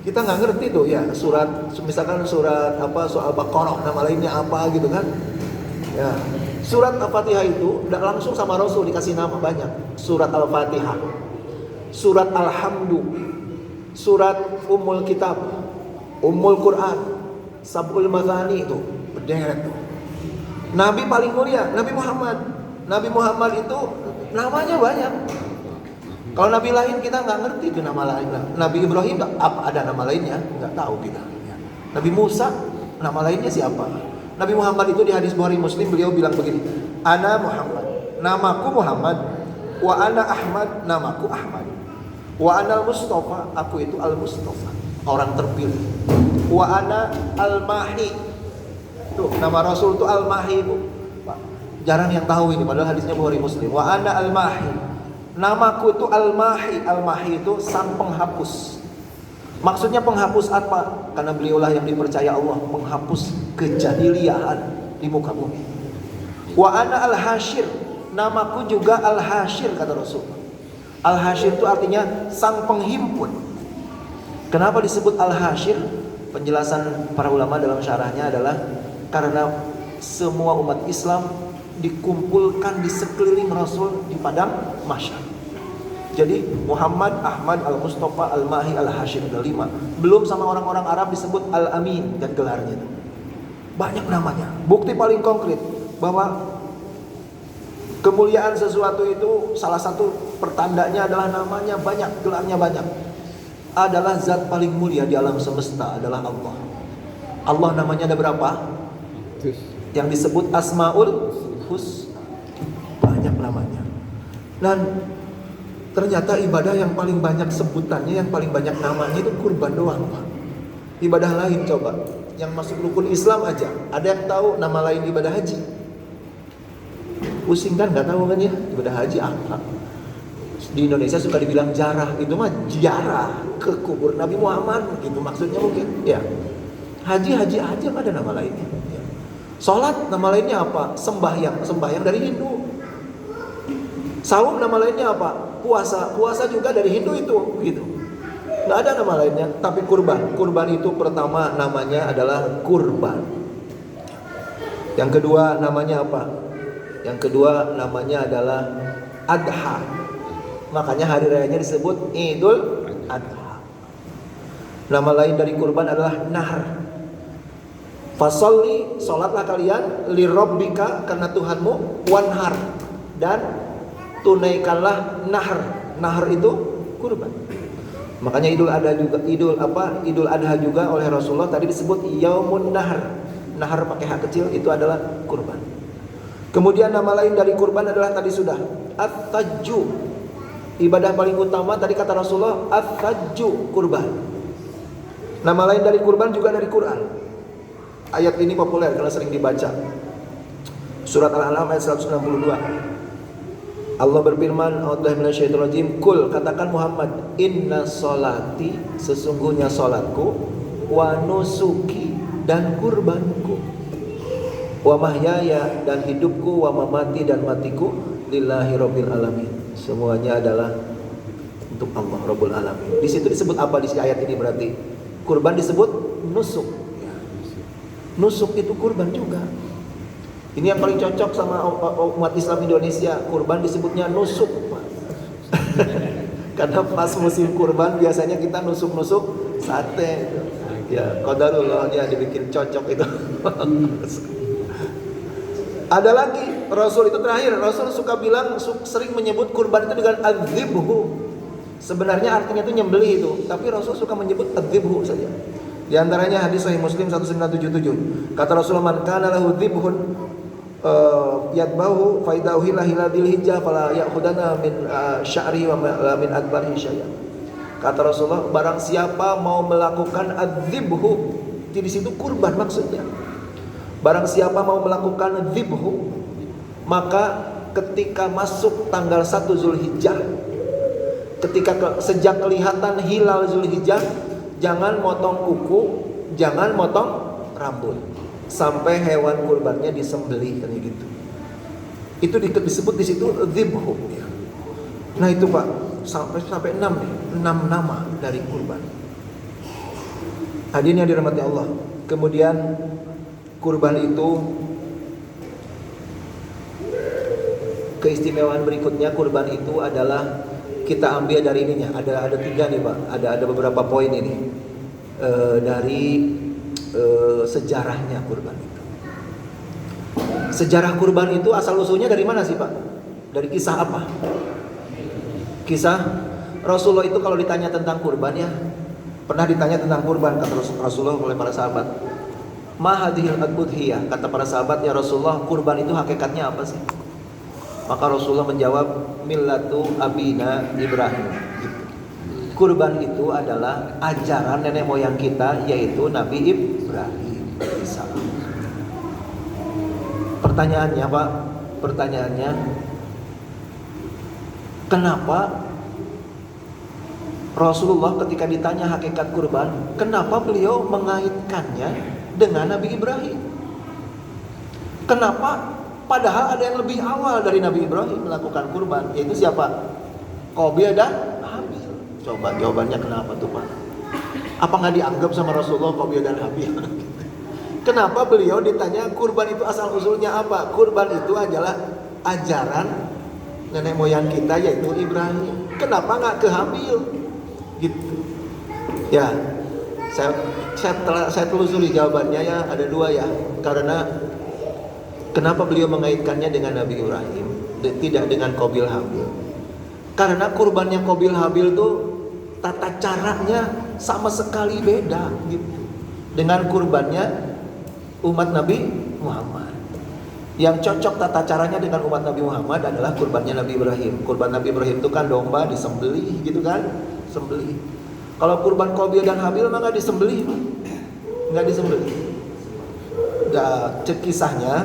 Kita nggak ngerti tuh ya. Surat, misalkan surat apa, soal Baqarah nama lainnya apa gitu kan? Ya, surat Al-Fatihah itu udah langsung sama Rasul dikasih nama banyak. Surat Al-Fatihah, surat Alhamdu, surat Ummul Kitab, Ummul Quran, Sab'ul Mathani itu berderet tuh. Nabi paling mulia, Nabi Muhammad. Nabi Muhammad itu namanya banyak. Kalau Nabi lain kita nggak ngerti itu nama lain. Nabi Ibrahim apa ada nama lainnya? Nggak tahu kita. Nabi Musa nama lainnya siapa? Nabi Muhammad itu di hadis Bukhari Muslim beliau bilang begini, Ana Muhammad, namaku Muhammad, wa ana Ahmad, namaku Ahmad, wa ana al-Mustafa, aku itu al-Mustafa, orang terpilih, wa ana al-Mahi, tuh nama Rasul itu al-Mahi itu, jarang yang tahu ini padahal hadisnya Bukhari Muslim, wa ana al-Mahi, namaku itu al-Mahi, al-Mahi itu sang penghapus. Maksudnya penghapus apa? Karena beliaulah yang dipercaya Allah menghapus kejahiliahan di muka bumi. Wa ana al-Hashir, namaku juga al-Hashir kata Rasul. Al-Hashir itu artinya sang penghimpun. Kenapa disebut al-Hashir? Penjelasan para ulama dalam syarahnya adalah karena semua umat Islam dikumpulkan di sekeliling Rasul di padang mahsyar. Jadi Muhammad, Ahmad, Al-Mustafa, Al-Mahi, Al-Hashir, ada 5. Belum sama orang-orang Arab disebut Al-Amin dan gelarnya itu. Banyak namanya. Bukti paling konkret bahwa kemuliaan sesuatu itu salah satu pertandanya adalah namanya banyak, gelarnya banyak. adalah zat paling mulia di alam semesta adalah Allah. Allah namanya ada berapa? Terus Yang disebut Asmaul Husna. Banyak namanya. Dan ternyata ibadah yang paling banyak sebutannya, yang paling banyak namanya itu kurban doang, Pak. Ibadah lain coba, yang masuk rukun Islam aja, ada yang tahu nama lain ibadah haji? Pusing kan, nggak tahu kan ya ibadah haji apa? Di Indonesia suka dibilang jarah, itu mah ziarah ke kubur Nabi Muhammad gitu maksudnya mungkin. Ya, haji aja ada nama lainnya. Ya. Sholat nama lainnya apa? Sembahyang dari Hindu. Saum nama lainnya apa? Puasa juga dari Hindu itu, gitu. Nggak ada nama lainnya. Tapi kurban itu pertama namanya adalah kurban. Yang kedua namanya apa? Yang kedua namanya adalah adha. Makanya hari rayanya disebut Idul Adha. Nama lain dari kurban adalah nahr. Fasolli, sholatlah kalian lirabbika, karena Tuhanmu, wanhar, dan tunaikanlah nahr. Nahr itu kurban. Makanya Idul Adha juga oleh Rasulullah tadi disebut Yaumun Nahr. Nahr pakai hak kecil itu adalah kurban. Kemudian nama lain dari kurban adalah tadi sudah at-tajju. Ibadah paling utama tadi kata Rasulullah at-tajju, kurban. Nama lain dari kurban juga dari Quran. Ayat ini populer karena sering dibaca. Surat Al-An'am ayat 162. Allah berfirman, a'udzubillahi minasyaitonir rajim, kul, katakan Muhammad, inna sholati, sesungguhnya salatku, wa nusuki, dan kurbanku, wa mahyaya, dan hidupku, wa mamati, dan matiku, lillahi rabbil alamin. Semuanya adalah untuk Allah Rabbul Alamin. Di situ disebut apa di ayat ini berarti? Kurban disebut nusuk. Nusuk itu kurban juga. Ini yang paling cocok sama umat Islam Indonesia. Kurban disebutnya nusuk. Karena pas musim kurban biasanya kita nusuk-nusuk sate. Ya, qadarullah dia dibikin cocok itu. Ada lagi, Rasul itu terakhir, Rasul suka bilang, sering menyebut kurban itu dengan adzibhu. Sebenarnya artinya itu nyembelih itu, tapi Rasul suka menyebut adzibhu saja. Di antaranya hadis Sahih Muslim 1977. Kata Rasulullah, man kana lahu dzibhun yadbahu fa idza uhilla hilal dzilhijjah fala ya'khudana min sya'ri wa min adbarihi syai'an. Kata Rasulullah, barang siapa mau melakukan adzibhu, di situ kurban maksudnya. Barang siapa mau melakukan dzibhu, maka ketika masuk tanggal 1 Zulhijjah, sejak kelihatan hilal Zulhijjah, jangan motong kuku, jangan motong rambut, sampai hewan kurbannya disembelih kayak gitu. Itu disebut di situ dzibhu. Nah itu Pak, sampai 6 nama dari kurban. Hadirin yang dirahmati Allah. Kemudian kurban itu keistimewaan berikutnya, kurban itu adalah kita ambil dari ininya. Ada 3 nih Pak. Ada beberapa poin ini dari sejarahnya kurban itu. Sejarah kurban itu asal usulnya dari mana sih Pak? Dari kisah apa? Kisah Rasulullah itu kalau ditanya tentang kurban ya, pernah ditanya tentang kurban kata Rasulullah oleh para sahabat. Ma hadhil adhiyah, kata para sahabat, ya Rasulullah, kurban itu hakikatnya apa sih? Maka Rasulullah menjawab, millatu abina Ibrahim. Kurban itu adalah ajaran nenek moyang kita, yaitu Nabi Ibrahim. Pertanyaannya Pak, kenapa Rasulullah ketika ditanya hakikat kurban, kenapa beliau mengaitkannya dengan Nabi Ibrahim? Kenapa? Padahal ada yang lebih awal dari Nabi Ibrahim melakukan kurban, yaitu siapa? Qabil dan Habil. Coba jawabannya kenapa tuh Pak? Apa nggak dianggap sama Rasulullah Qabil dan Habil? Kenapa beliau ditanya kurban itu asal usulnya apa? Kurban itu adalah ajaran nenek moyang kita, yaitu Ibrahim. Kenapa nggak ke Habil? Gitu. Ya, saya telusuri jawabannya ya, ada 2 ya. Karena kenapa beliau mengaitkannya dengan Nabi Ibrahim, tidak dengan Qabil Habil? Karena kurbannya Qabil Habil tuh tata caranya sama sekali beda gitu dengan kurbannya umat Nabi Muhammad. Yang cocok tata caranya dengan umat Nabi Muhammad adalah kurbannya Nabi Ibrahim. Kurban Nabi Ibrahim itu kan domba disembelih gitu kan, sembelih. Kalau kurban Qabil dan Habil mah nggak disembelih, nggak disembelih. Kisahnya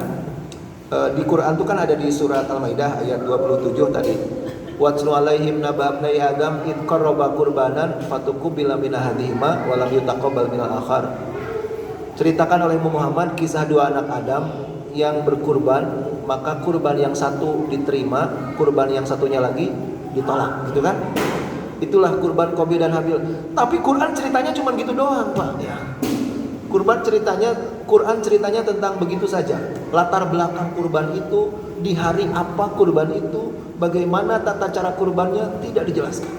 di Quran itu kan ada di surat Al-Maidah ayat 27 tadi. Watlu alaihim naba abnai Adam id qarraba qurbanan fatuqubila min ahadihima wa lam yutaqabbal min al-akhar. Ceritakan oleh Muhammad kisah dua anak Adam yang berkurban, maka kurban yang satu diterima, kurban yang satunya lagi ditolak, gitu kan? Itulah kurban Qabil dan Habil. Tapi Quran ceritanya cuma gitu doang, Pak. Ya. Quran ceritanya tentang begitu saja. Latar belakang kurban itu, di hari apa kurban itu, bagaimana tata cara kurbannya tidak dijelaskan.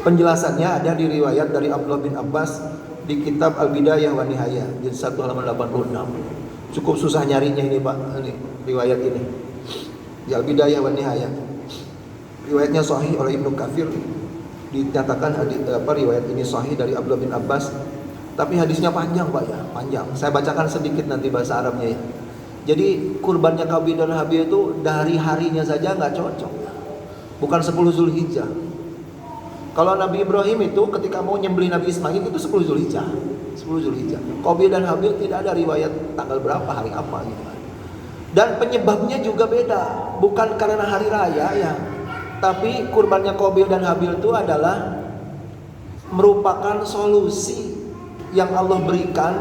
Penjelasannya ada di riwayat dari Abdullah bin Abbas di kitab Al-Bidayah wa Nihayah, jilid 1 halaman 86. Cukup susah nyarinya ini Pak, ini riwayat ini. Di Al-Bidayah wa Nihayah. Riwayatnya sahih oleh Ibnu Katsir. Dinyatakan riwayat ini sahih dari Abdullah bin Abbas. Tapi hadisnya panjang Pak ya, panjang. Saya bacakan sedikit nanti bahasa Arabnya ya. Jadi kurbannya Qabil dan Habil itu dari harinya saja nggak cocok. Bukan 10 Zulhijjah. Kalau Nabi Ibrahim itu ketika mau nyembelih Nabi Ismail itu 10 Zulhijjah. 10 Zulhijjah. Qabil dan Habil tidak ada riwayat tanggal berapa, hari apa gitu kan. Dan penyebabnya juga beda, bukan karena hari raya ya. Tapi kurbannya Qabil dan Habil itu adalah merupakan solusi yang Allah berikan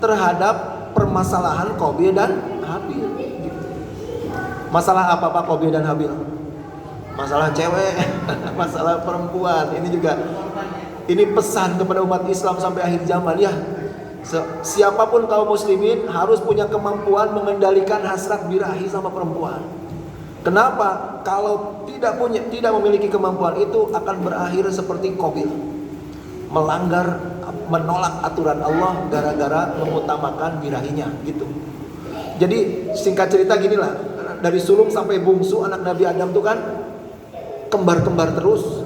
terhadap permasalahan Qabil dan Habil gitu. Masalah apa Pak Qabil dan Habil? Masalah cewek, masalah perempuan. Ini juga ini pesan kepada umat Islam sampai akhir zaman ya. Siapapun kaum muslimin harus punya kemampuan mengendalikan hasrat birahi sama perempuan. Kenapa? Kalau tidak memiliki kemampuan itu akan berakhir seperti Qabil. Menolak aturan Allah gara-gara mengutamakan birahinya gitu. Jadi singkat cerita ginilah, dari sulung sampai bungsu anak Nabi Adam itu kan kembar-kembar terus.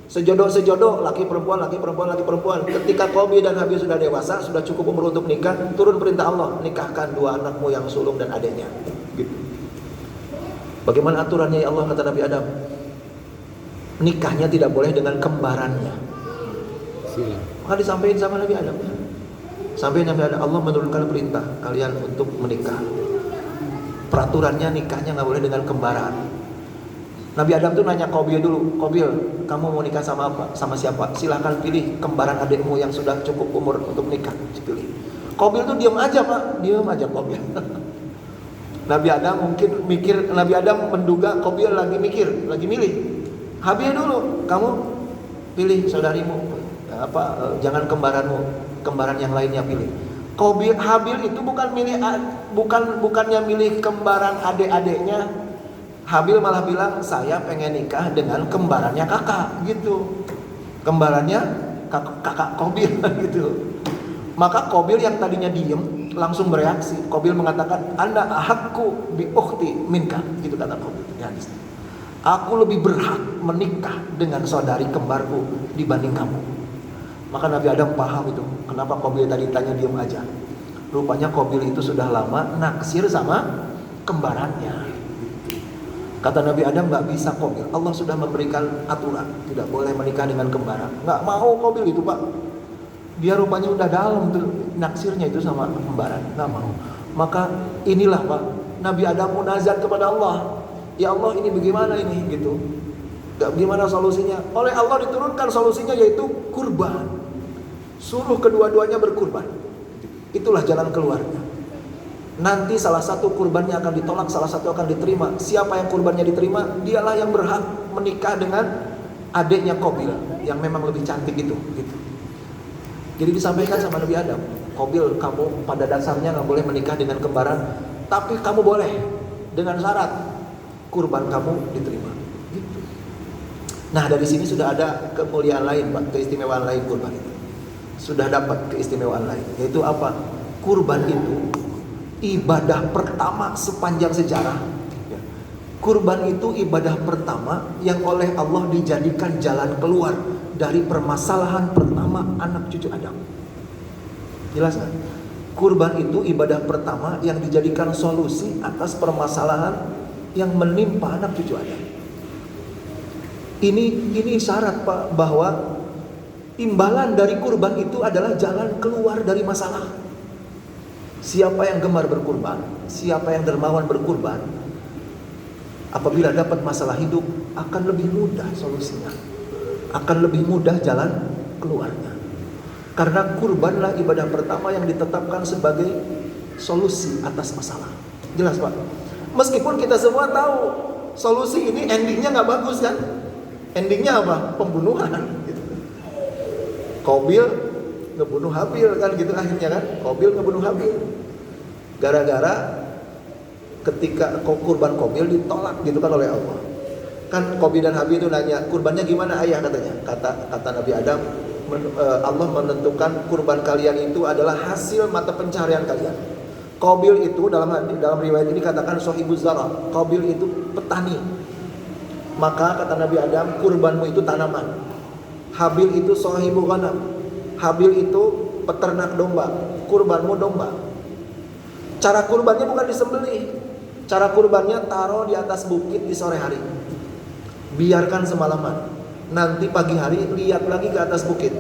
Sejodoh-sejodoh, laki perempuan. Ketika Qabil dan Habil sudah dewasa, sudah cukup umur untuk nikah, turun perintah Allah, nikahkan dua anakmu yang sulung dan adiknya. Gitu. Bagaimana aturannya ya Allah, kata Nabi Adam? Nikahnya tidak boleh dengan kembarannya. Maka disampaikan sama Nabi Adam. Sampai Nabi Adam, Allah menurunkan perintah kalian untuk menikah. Peraturannya nikahnya nggak boleh dengan kembaran. Nabi Adam tuh nanya Qabil dulu, Qabil, kamu mau nikah sama apa? Sama siapa? Silahkan pilih kembaran adikmu yang sudah cukup umur untuk nikah. Pilih. Qabil tuh diam aja Pak, diam aja Qabil. Nabi Adam mungkin mikir, Nabi Adam menduga Qabil lagi mikir, lagi milih. Habil dulu, kamu pilih saudarimu, jangan kembaranmu, kembaran yang lainnya pilih. Habil itu bukannya milih kembaran adik-adiknya. Habil malah bilang, saya pengen nikah dengan kembarannya kakak gitu. Kembarannya kakak Qabil gitu. Maka Qabil yang tadinya diem langsung bereaksi. Qabil mengatakan, Anda ahakku bi ukhti minka, gitu kata Qabil. Ya, aku lebih berhak menikah dengan saudari kembarku dibanding kamu. Maka Nabi Adam paham itu. Kenapa Qabil tadi tanya diem aja. Rupanya Qabil itu sudah lama naksir sama kembarannya. Kata Nabi Adam, nggak bisa Qabil. Allah sudah memberikan aturan, tidak boleh menikah dengan kembaran. Nggak mau Qabil itu Pak. Dia rupanya udah dalam tuh naksirnya itu sama kembaran, nggak mau. Maka inilah Pak, Nabi Adam munazat kepada Allah. Ya Allah, ini bagaimana ini gitu? Gimana solusinya? Oleh Allah diturunkan solusinya, yaitu kurban. Suruh kedua-duanya berkurban. Itulah jalan keluarnya. Nanti salah satu kurbannya akan ditolak, salah satu akan diterima. Siapa yang kurbannya diterima, dialah yang berhak menikah dengan adiknya Qabil yang memang lebih cantik itu gitu. Jadi disampaikan sama Nabi Adam, Qabil, kamu pada dasarnya nggak boleh menikah dengan kembaran, tapi kamu boleh dengan syarat kurban kamu diterima gitu. Nah, dari sini sudah ada kemuliaan lain Pak, keistimewaan lain kurban itu. Sudah dapat keistimewaan lain, yaitu apa? Kurban itu ibadah pertama sepanjang sejarah. Kurban itu ibadah pertama yang oleh Allah dijadikan jalan keluar dari permasalahan pertama anak cucu Adam. Jelas nggak? Kurban itu ibadah pertama yang dijadikan solusi atas permasalahan yang menimpa anak cucu Adam. Ini syarat Pak, bahwa imbalan dari kurban itu adalah jalan keluar dari masalah. Siapa yang gemar berkurban, siapa yang dermawan berkurban, apabila dapat masalah hidup akan lebih mudah solusinya, akan lebih mudah jalan keluarnya. Karena kurbanlah ibadah pertama yang ditetapkan sebagai solusi atas masalah. Jelas Pak? Meskipun kita semua tahu solusi ini endingnya nggak bagus kan? Endingnya apa? Pembunuhan. Gitu. Qabil ngebunuh Habil kan gitu akhirnya kan? Qabil ngebunuh Habil. Gara-gara ketika kurban Qabil ditolak gitu kan oleh Allah. Kan Qabil dan Habil itu nanya, kurbannya gimana ayah katanya? Kata Nabi Adam, Allah menentukan kurban kalian itu adalah hasil mata pencaharian kalian. Qabil itu dalam riwayat ini katakan sahibuz zara. Qabil itu petani. Maka kata Nabi Adam, kurbanmu itu tanaman. Habil itu sahibu ghanam. Habil itu peternak domba. Kurbanmu domba. Cara kurbannya bukan disembelih. Cara kurbannya taruh di atas bukit di sore hari. Biarkan semalaman. Nanti pagi hari lihat lagi ke atas bukit.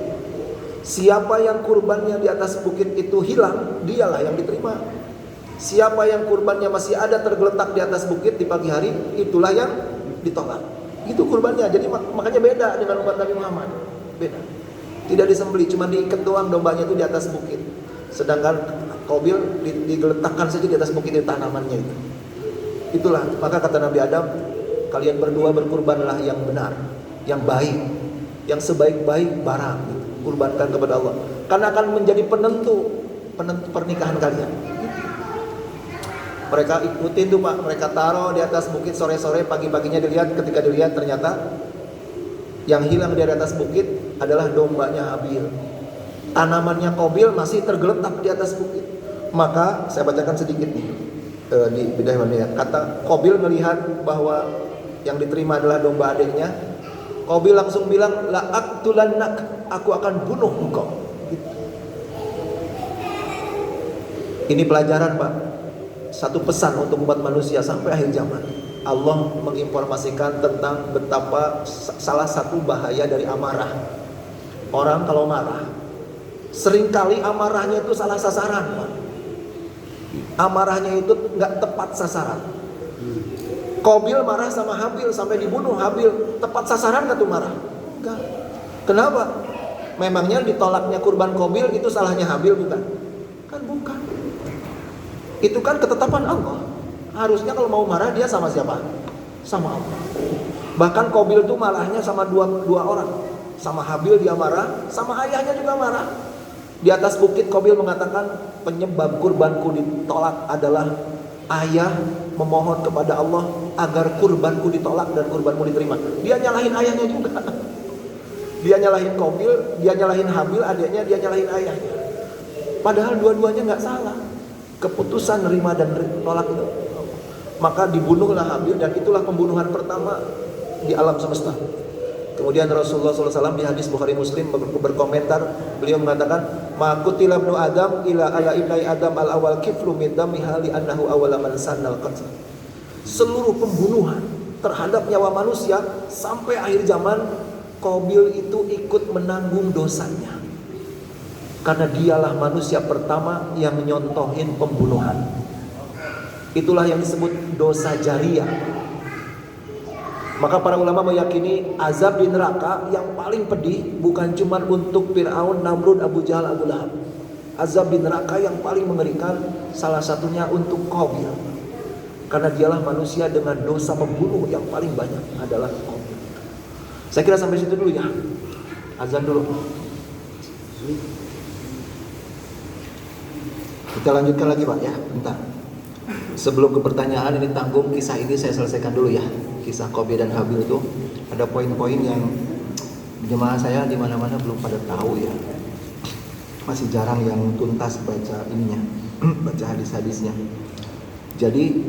Siapa yang kurbannya di atas bukit itu hilang, dialah yang diterima. Siapa yang kurbannya masih ada tergeletak di atas bukit di pagi hari, itulah yang ditolak. Itu kurbannya. Jadi makanya beda dengan umat Nabi Muhammad. Beda. Tidak disembelih, cuma diikat doang dombanya itu di atas bukit. Sedangkan Qabil digeletakkan saja di atas bukit itu tanamannya itu. Itulah, maka kata Nabi Adam, kalian berdua berkurbanlah yang benar, yang baik, yang sebaik-baik barang, kurbankan kepada Allah. Karena akan menjadi penentu pernikahan kalian. Mereka ikutin tuh Pak, mereka taruh di atas bukit sore-sore, pagi-paginya dilihat, ketika dilihat ternyata yang hilang dari atas bukit adalah dombanya Habil. Tanamannya Qabil masih tergeletak di atas bukit. Maka saya bacakan sedikit nih di Bidayah wa Nihayah. Kata Qabil melihat bahwa yang diterima adalah domba adiknya. Qabil langsung bilang, la aqtulannak, aku akan bunuh engkau. Gitu. Ini pelajaran Pak. Satu pesan untuk umat manusia sampai akhir zaman. Allah menginformasikan tentang betapa salah satu bahaya dari amarah. Orang kalau marah, seringkali amarahnya itu salah sasaran Pak. Amarahnya itu nggak tepat sasaran. Qabil marah sama Habil sampai dibunuh Habil, tepat sasaran nggak tuh marah? Enggak. Kenapa? Memangnya ditolaknya kurban Qabil itu salahnya Habil bukan? Kan bukan. Itu kan ketetapan Allah. Harusnya kalau mau marah dia sama siapa? Sama Allah. Bahkan Qabil tuh marahnya sama dua orang. Sama Habil dia marah, sama ayahnya juga marah. Di atas bukit Qabil mengatakan, penyebab kurbanku ditolak adalah ayah memohon kepada Allah agar kurbanku ditolak dan kurbanmu diterima. Dia nyalahin ayahnya juga. Dia nyalahin Qabil, dia nyalahin Habil, adiknya dia nyalahin ayahnya. Padahal dua-duanya nggak salah. Keputusan nerima dan tolak itu. Maka dibunuhlah Habil, dan itulah pembunuhan pertama di alam semesta. Kemudian Rasulullah SAW di hadis Bukhari Muslim berkomentar, beliau mengatakan, ma qutila ibnu Adam ila ala ibni Adam al awal kiflu min damiha li annahu awwala man sannal qatl. Seluruh pembunuhan terhadap nyawa manusia sampai akhir zaman, Qabil itu ikut menanggung dosanya. Karena dialah manusia pertama yang nyontohin pembunuhan. Itulah yang disebut dosa jariyah. Maka para ulama meyakini azab di neraka yang paling pedih bukan cuma untuk Fir'aun, Namrud, Abu Jahal, Abu Lahab. Azab di neraka yang paling mengerikan salah satunya untuk Qabil. Karena dialah manusia dengan dosa membunuh yang paling banyak adalah Qabil. Saya kira sampai situ dulu ya. Azan dulu. Kita lanjutkan lagi Pak ya, bentar. Sebelum ke pertanyaan ini tanggung, kisah ini saya selesaikan dulu ya. Kisah Qabil dan Habil itu ada poin-poin yang jemaah saya di mana-mana belum pada tahu ya. Masih jarang yang tuntas baca ininya, baca hadis-hadisnya. Jadi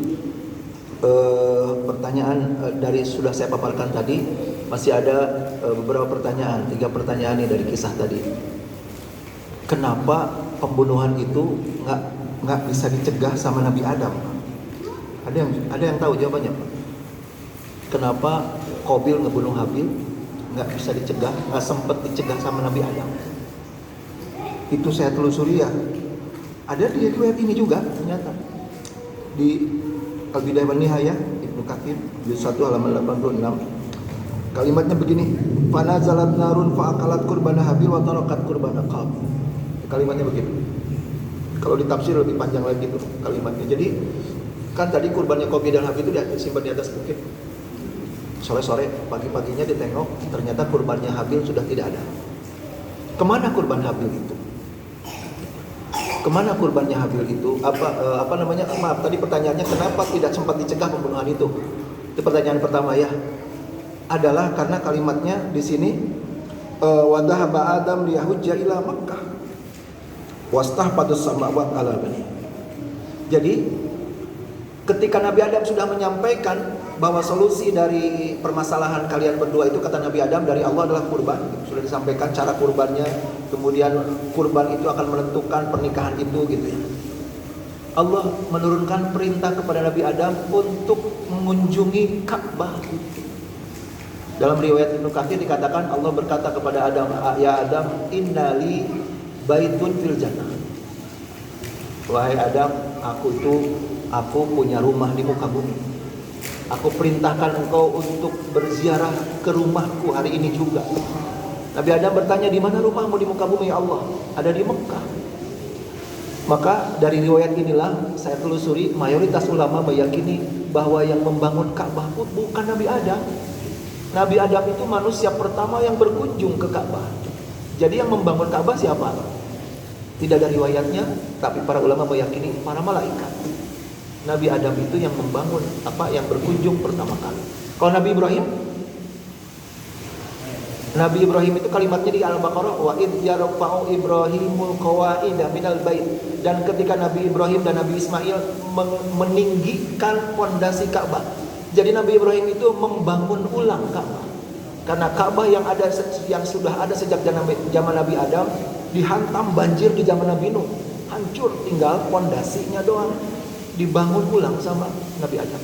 pertanyaan dari sudah saya paparkan tadi, masih ada beberapa pertanyaan, 3 pertanyaan nih dari kisah tadi. Kenapa pembunuhan itu nggak bisa dicegah sama Nabi Adam? Ada yang tahu jawabannya, Pak? Kenapa Qabil ngebunuh Habil nggak bisa dicegah, nggak sempat dicegah sama Nabi Adam? Itu saya telusuri ya. Ada di riwayat ini juga ternyata di Al-Bidayah wan Nihayah Ibnu Katsir juz 1 halaman 86. Kalimatnya begini, "Fanazalat narun fa'akalat qurbana Habil wa tarakat qurbana Qabil." Kalimatnya begitu. Kalau ditafsir lebih panjang lagi tuh kalimatnya. Jadi kan tadi kurbannya Qabil dan Habil itu disimpan di atas bukit. Sore-sore, pagi-paginya ditengok, ternyata kurbannya Habil sudah tidak ada. Kemana kurban Habil itu? Kemana kurbannya Habil itu? Maaf, tadi pertanyaannya kenapa tidak sempat dicegah pembunuhan itu? Itu pertanyaan pertama ya. Adalah karena kalimatnya di sini wa dhahaba Adam liyahujja ila Makkah wastahpadus samawat ala bani. Jadi ketika Nabi Adam sudah menyampaikan bahwa solusi dari permasalahan kalian berdua itu, kata Nabi Adam, dari Allah adalah kurban. Sudah disampaikan cara kurbannya, kemudian kurban itu akan menentukan pernikahan itu gitu ya. Allah menurunkan perintah kepada Nabi Adam untuk mengunjungi Ka'bah. Dalam riwayat Ibnu Katsir dikatakan Allah berkata kepada Adam, "Ya Adam, innali baitun fil jannah." Wahai Adam, aku punya rumah di muka bumi. Aku perintahkan engkau untuk berziarah ke rumahku hari ini juga. Nabi Adam bertanya, di mana rumahmu di muka bumi ya Allah? Ada di Mekah. Maka dari riwayat inilah saya telusuri, mayoritas ulama meyakini bahwa yang membangun Ka'bah pun bukan Nabi Adam. Nabi Adam itu manusia pertama yang berkunjung ke Ka'bah. Jadi yang membangun Ka'bah siapa? Tidak ada riwayatnya, tapi para ulama meyakini para malaikat. Nabi Adam itu yang membangun, yang berkunjung pertama kali. Kalau Nabi Ibrahim itu kalimatnya di Al-Baqarah, wa id yarfa'u Ibrahimul qawaida minal bait. Dan ketika Nabi Ibrahim dan Nabi Ismail meninggikan pondasi Ka'bah. Jadi Nabi Ibrahim itu membangun ulang Ka'bah. Karena Ka'bah yang sudah ada sejak zaman Nabi Adam dihantam banjir di zaman Nabi Nuh, hancur, tinggal pondasinya doang. Dibangun ulang sama Nabi Adam.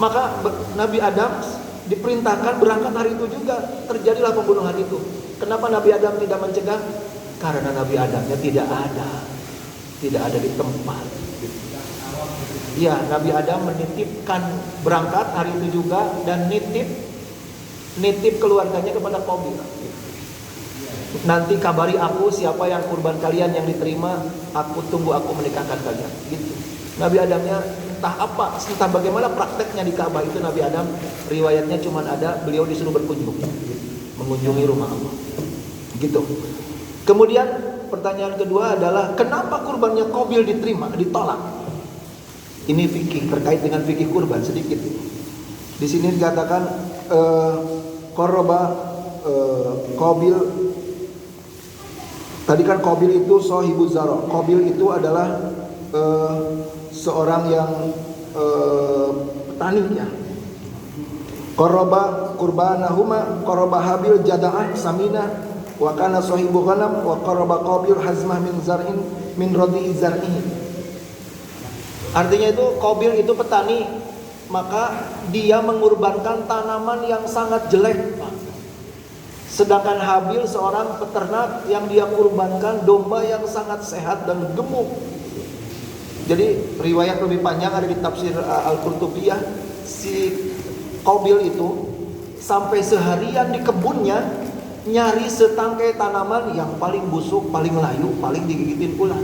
Maka Nabi Adam diperintahkan berangkat hari itu juga. Terjadilah pembunuhan itu. Kenapa Nabi Adam tidak mencegah? Karena Nabi Adamnya tidak ada di tempat. Ya, Nabi Adam menitipkan berangkat hari itu juga dan nitip keluarganya kepada Qabil. Nanti kabari aku siapa yang kurban kalian yang diterima, aku menikahkan kalian. Gitu. Nabi Adamnya entah bagaimana prakteknya di Ka'bah itu. Nabi Adam riwayatnya cuma ada beliau disuruh berkunjung, mengunjungi rumah Allah. Gitu. Kemudian pertanyaan kedua adalah kenapa kurbannya Qabil ditolak? Ini fikih, terkait dengan fikih kurban sedikit. Di sini dikatakan qarraba Qabil. Tadi kan Qabil itu sahibuz zara. Qabil itu adalah seorang yang petani ya. Qarraba qurbanahuma, qarraba Habil jada'ah samina wa kana sahibu ghanam wa qarraba Qabil hazmah min zar'in min radi'i zar'ihi. Artinya itu Qabil itu petani, maka dia mengorbankan tanaman yang sangat jelek. Sedangkan Habil seorang peternak yang dia kurbankan domba yang sangat sehat dan gemuk. Jadi riwayat lebih panjang ada di tafsir Al-Qurtubiyah. Si Qabil itu sampai seharian di kebunnya nyari setangkai tanaman yang paling busuk, paling layu, paling digigitin ular.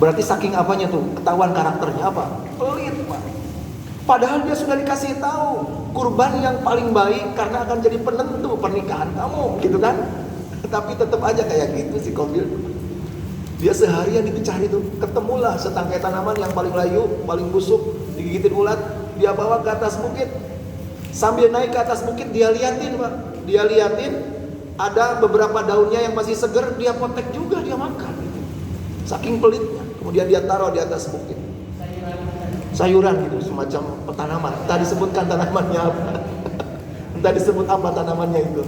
Berarti saking apanya tuh? Ketahuan karakternya apa? Pelit, Pak. Padahal dia sudah dikasih tahu kurban yang paling baik karena akan jadi penentu pernikahan kamu, gitu kan? Tapi tetap aja kayak gitu si Qabil. Dia seharian itu cari tuh, ketemulah setangkai tanaman yang paling layu, paling busuk, digigitin ulat, dia bawa ke atas bukit. Sambil naik ke atas bukit dia liatin, Pak. Dia liatin ada beberapa daunnya yang masih seger, dia potek juga, dia makan. Saking pelitnya. Kemudian dia taruh di atas bukit. sayuran gitu, semacam tanaman. Entah disebutkan tanamannya apa. Entah disebut apa tanamannya itu.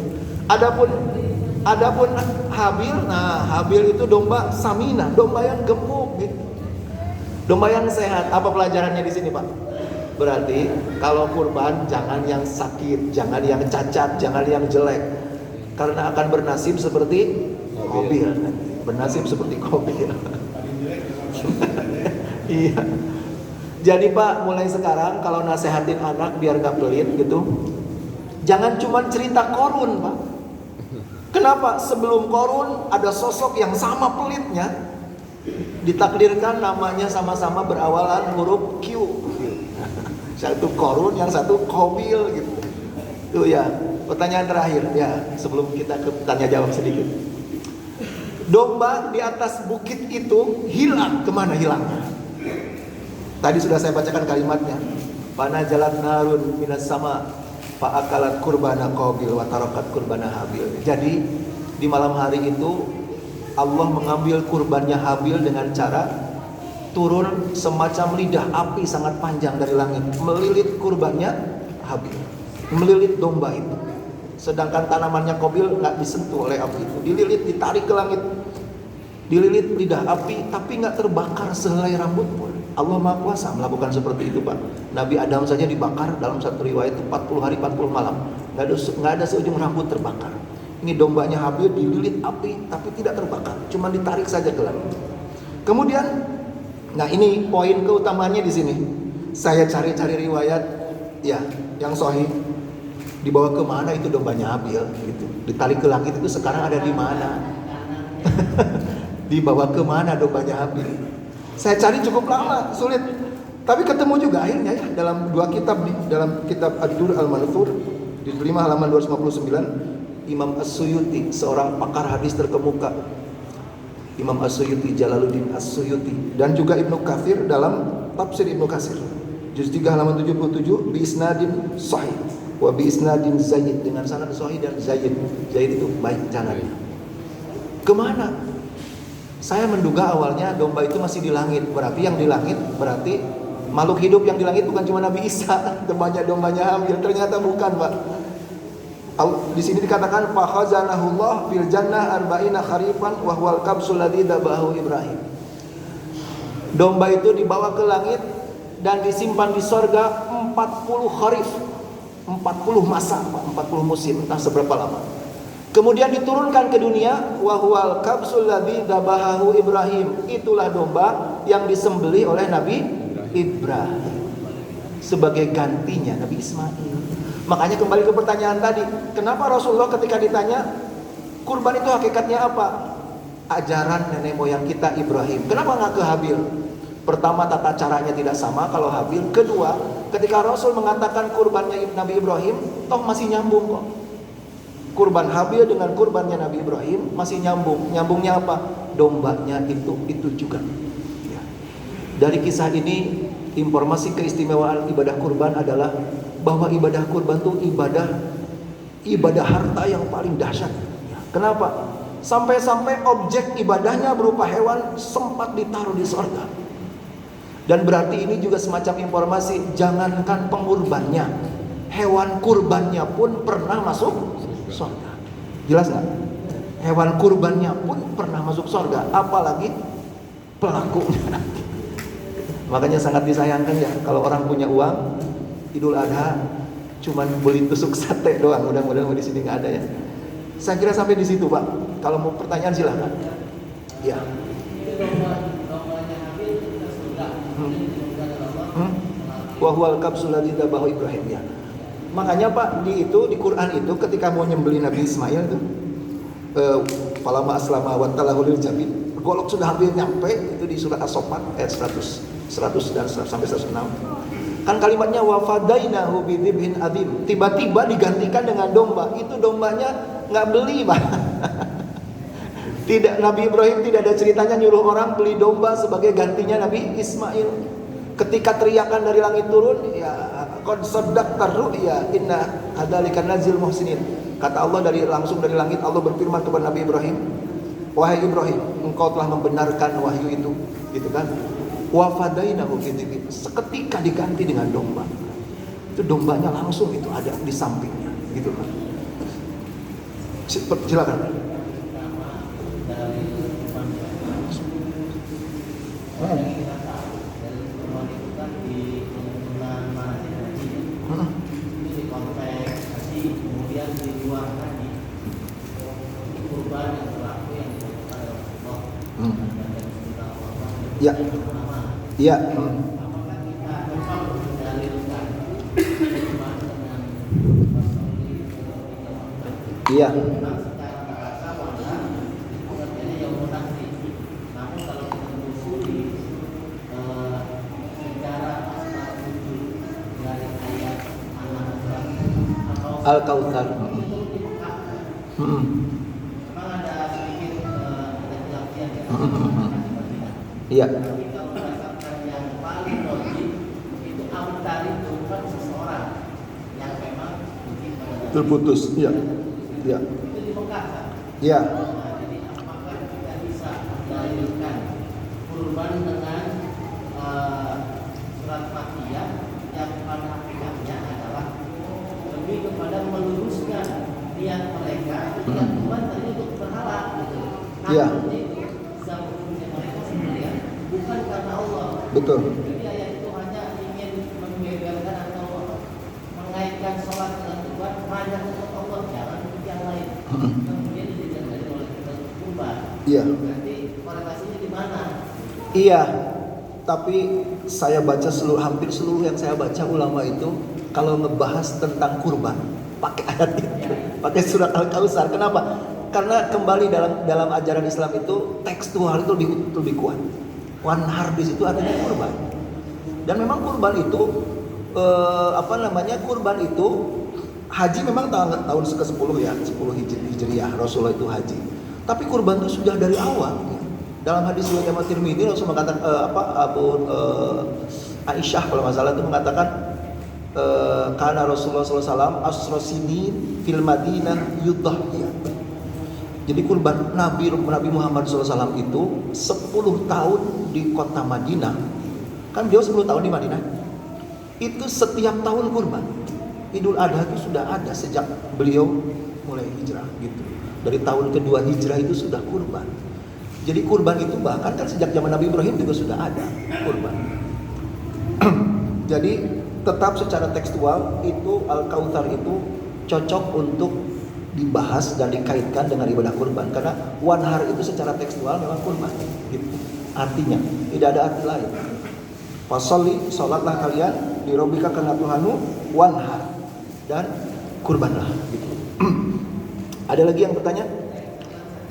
Adapun Habil, nah Habil itu domba samina, domba yang gemuk gitu. Domba yang sehat. Apa pelajarannya di sini, Pak? Berarti kalau kurban jangan yang sakit, jangan yang cacat, jangan yang jelek. Karena akan bernasib seperti Qabil. Bernasib seperti Qabil. Iya. Jadi Pak, mulai sekarang kalau nasehatin anak biar gak pelit gitu, jangan cuma cerita korun, Pak. Kenapa? Sebelum korun ada sosok yang sama pelitnya. Ditakdirkan namanya sama-sama berawalan huruf Q. Satu korun, yang satu Qabil gitu. Tuh ya, pertanyaan terakhir ya, sebelum kita ke tanya jawab sedikit. Domba di atas bukit itu hilang, kemana hilangnya? Tadi sudah saya bacakan kalimatnya. Pana jalan narun minas sama fa'akalat kurbana Qabil wa tarakat kurbana Habil. Jadi di malam hari itu Allah mengambil kurbannya Habil dengan cara turun semacam lidah api sangat panjang dari langit, melilit kurbannya Habil, melilit domba itu. Sedangkan tanamannya Qabil nggak disentuh oleh api itu, dililit, ditarik ke langit, dililit lidah api, tapi nggak terbakar sehelai rambut pun. Allah Maha Kuasa melakukan seperti itu, Pak. Nabi Adam saja dibakar dalam satu riwayat itu 40 hari 40 malam, nggak ada seujung rambut terbakar. Ini dombanya Habil dililit api tapi tidak terbakar, cuma ditarik saja ke langit. Kemudian, nah ini poin keutamaannya di sini. Saya cari-cari riwayat, ya, yang sahih. Dibawa ke mana itu dombanya Habil? Gitu. Ditarik ke langit itu sekarang ada di mana? Dibawa ke mana dombanya Habil? Saya cari cukup lama, sulit. Tapi ketemu juga akhirnya ya dalam dua kitab, dalam kitab Ad-Dur Al-Manthur di 5 halaman 259, Imam As-Suyuti, seorang pakar hadis terkemuka, Imam As-Suyuti, Jalaluddin As-Suyuti, dan juga Ibnu Katsir dalam tafsir Ibnu Katsir juz 3 halaman 77, bi isnadin sahih wa bi isnadin zayyid, dengan sanad sahih dan zayyid. Zayyid itu baik sanadnya. Kemana? Saya menduga awalnya domba itu masih di langit. Berarti yang di langit berarti makhluk hidup yang di langit bukan cuma Nabi Isa, dombanya Habil. Ternyata bukan, Pak. Di sini dikatakan fa khazanahullah fil jannah arba'ina kharifan wa huwal kabsul ladzi dabahu Ibrahim. Domba itu dibawa ke langit dan disimpan di sorga 40 kharif, 40 masa, 40 musim, entah seberapa lama. Kemudian diturunkan ke dunia, wa huwal kabsul ladzi dabahu Ibrahim. Itulah domba yang disembelih oleh Nabi Ibrahim sebagai gantinya Nabi Ismail. Makanya kembali ke pertanyaan tadi, kenapa Rasulullah ketika ditanya kurban itu hakikatnya apa? Ajaran nenek moyang kita Ibrahim. Kenapa nggak ke Habil? Pertama, tata caranya tidak sama kalau Habil. Kedua, ketika Rasul mengatakan kurbannya Nabi Ibrahim, toh masih nyambung kok. Kurban Habil dengan kurbannya Nabi Ibrahim masih nyambung. Nyambungnya apa? Dombanya itu juga. Ya. Dari kisah ini, informasi keistimewaan ibadah kurban adalah bahwa ibadah kurban itu ibadah harta yang paling dahsyat. Kenapa? Sampai-sampai objek ibadahnya berupa hewan sempat ditaruh di surga. Dan berarti ini juga semacam informasi, jangankan pengurbannya, hewan kurbannya pun pernah masuk surga. Jelas nggak? Hewan kurbannya pun pernah masuk surga, apalagi pelakunya. Makanya sangat disayangkan ya kalau orang punya uang Idul Adha cuman beli tusuk sate doang. Mudah-mudahan di sini nggak ada ya. Saya kira sampai di situ, Pak. Kalau mau pertanyaan silahkan. Ya. Wa huwal kabsul ladzi dabahu Ibrahim, ya. Makanya Pak, di Quran itu ketika mau nyembelih Nabi Ismail itu falama aslama wa talahul jabin, golok sudah hampir nyampe itu di surat As-Saffat ayat 100 dan sampai 106. Kan kalimatnya wa fadainahu bidzibhin adzim, tiba-tiba digantikan dengan domba. Itu dombanya nggak beli, Pak. Tidak, Nabi Ibrahim tidak ada ceritanya nyuruh orang beli domba sebagai gantinya Nabi Ismail. Ketika teriakan dari langit turun, ya qad saddaqtar ru'ya inna hadzalika nazil muhsinin. Kata Allah langsung dari langit, Allah berfirman kepada Nabi Ibrahim, wahai Ibrahim, engkau telah membenarkan wahyu itu, gitu kan? Wa fadainahu bidzibhin. Seketika diganti dengan domba. Itu dombanya langsung itu ada di sampingnya, gitu kan. Silakan. Ya, ya. Iya. Al-Kautsar. Iya. Terputus. Iya. Iya. Iya. Kurban dengan surat Fatihah yang pada hakikatnya adalah lebih kepada meluruskan niat mereka yang Tuhan tadi untuk berhala gitu. Iya. Zamannya mereka sebenarnya bukan karena Allah. Betul. Jadi ayat itu hanya ingin membeberkan atau mengaitkan sholat dengan Tuhan hanya untuk Allah, jangan untuk yang lain. Kemudian dijaga oleh kita kurban. Iya. Berarti korelasinya di mana? Iya. Tapi saya baca hampir seluruh yang saya baca ulama itu kalau ngebahas tentang kurban pakai ayat itu, pakai surat Al-Kautsar. Kenapa? Karena kembali dalam ajaran Islam itu tekstual itu lebih kuat. Wanhar di situ artinya kurban. Dan memang kurban itu kurban itu haji memang tahun ke-10 ya, 10 Hijriah Rasulullah itu haji. Tapi kurban itu sudah dari awal. Dalam hadis riwayat Imam Tirmidzi Rasul mengatakan Aisyah kalau nggak salah itu mengatakan karena Rasulullah SAW asrosini fil Madinah yudhiyah. Jadi kurban Nabi Muhammad SAW itu 10 tahun di kota Madinah. Kan beliau 10 tahun di Madinah. Itu setiap tahun kurban. Idul Adha itu sudah ada sejak beliau mulai hijrah gitu. Dari tahun kedua hijrah itu sudah kurban. Jadi kurban itu bahkan kan sejak zaman Nabi Ibrahim juga sudah ada kurban. Jadi tetap secara tekstual itu Al-Kautsar itu cocok untuk dibahas dan dikaitkan dengan ibadah kurban karena wanhar itu secara tekstual memang kurban gitu. Artinya tidak ada arti lain. Fasolli, salatlah kalian di Rabbika karena Tuhanmu, wanhar dan kurbanlah gitu. Ada lagi yang bertanya?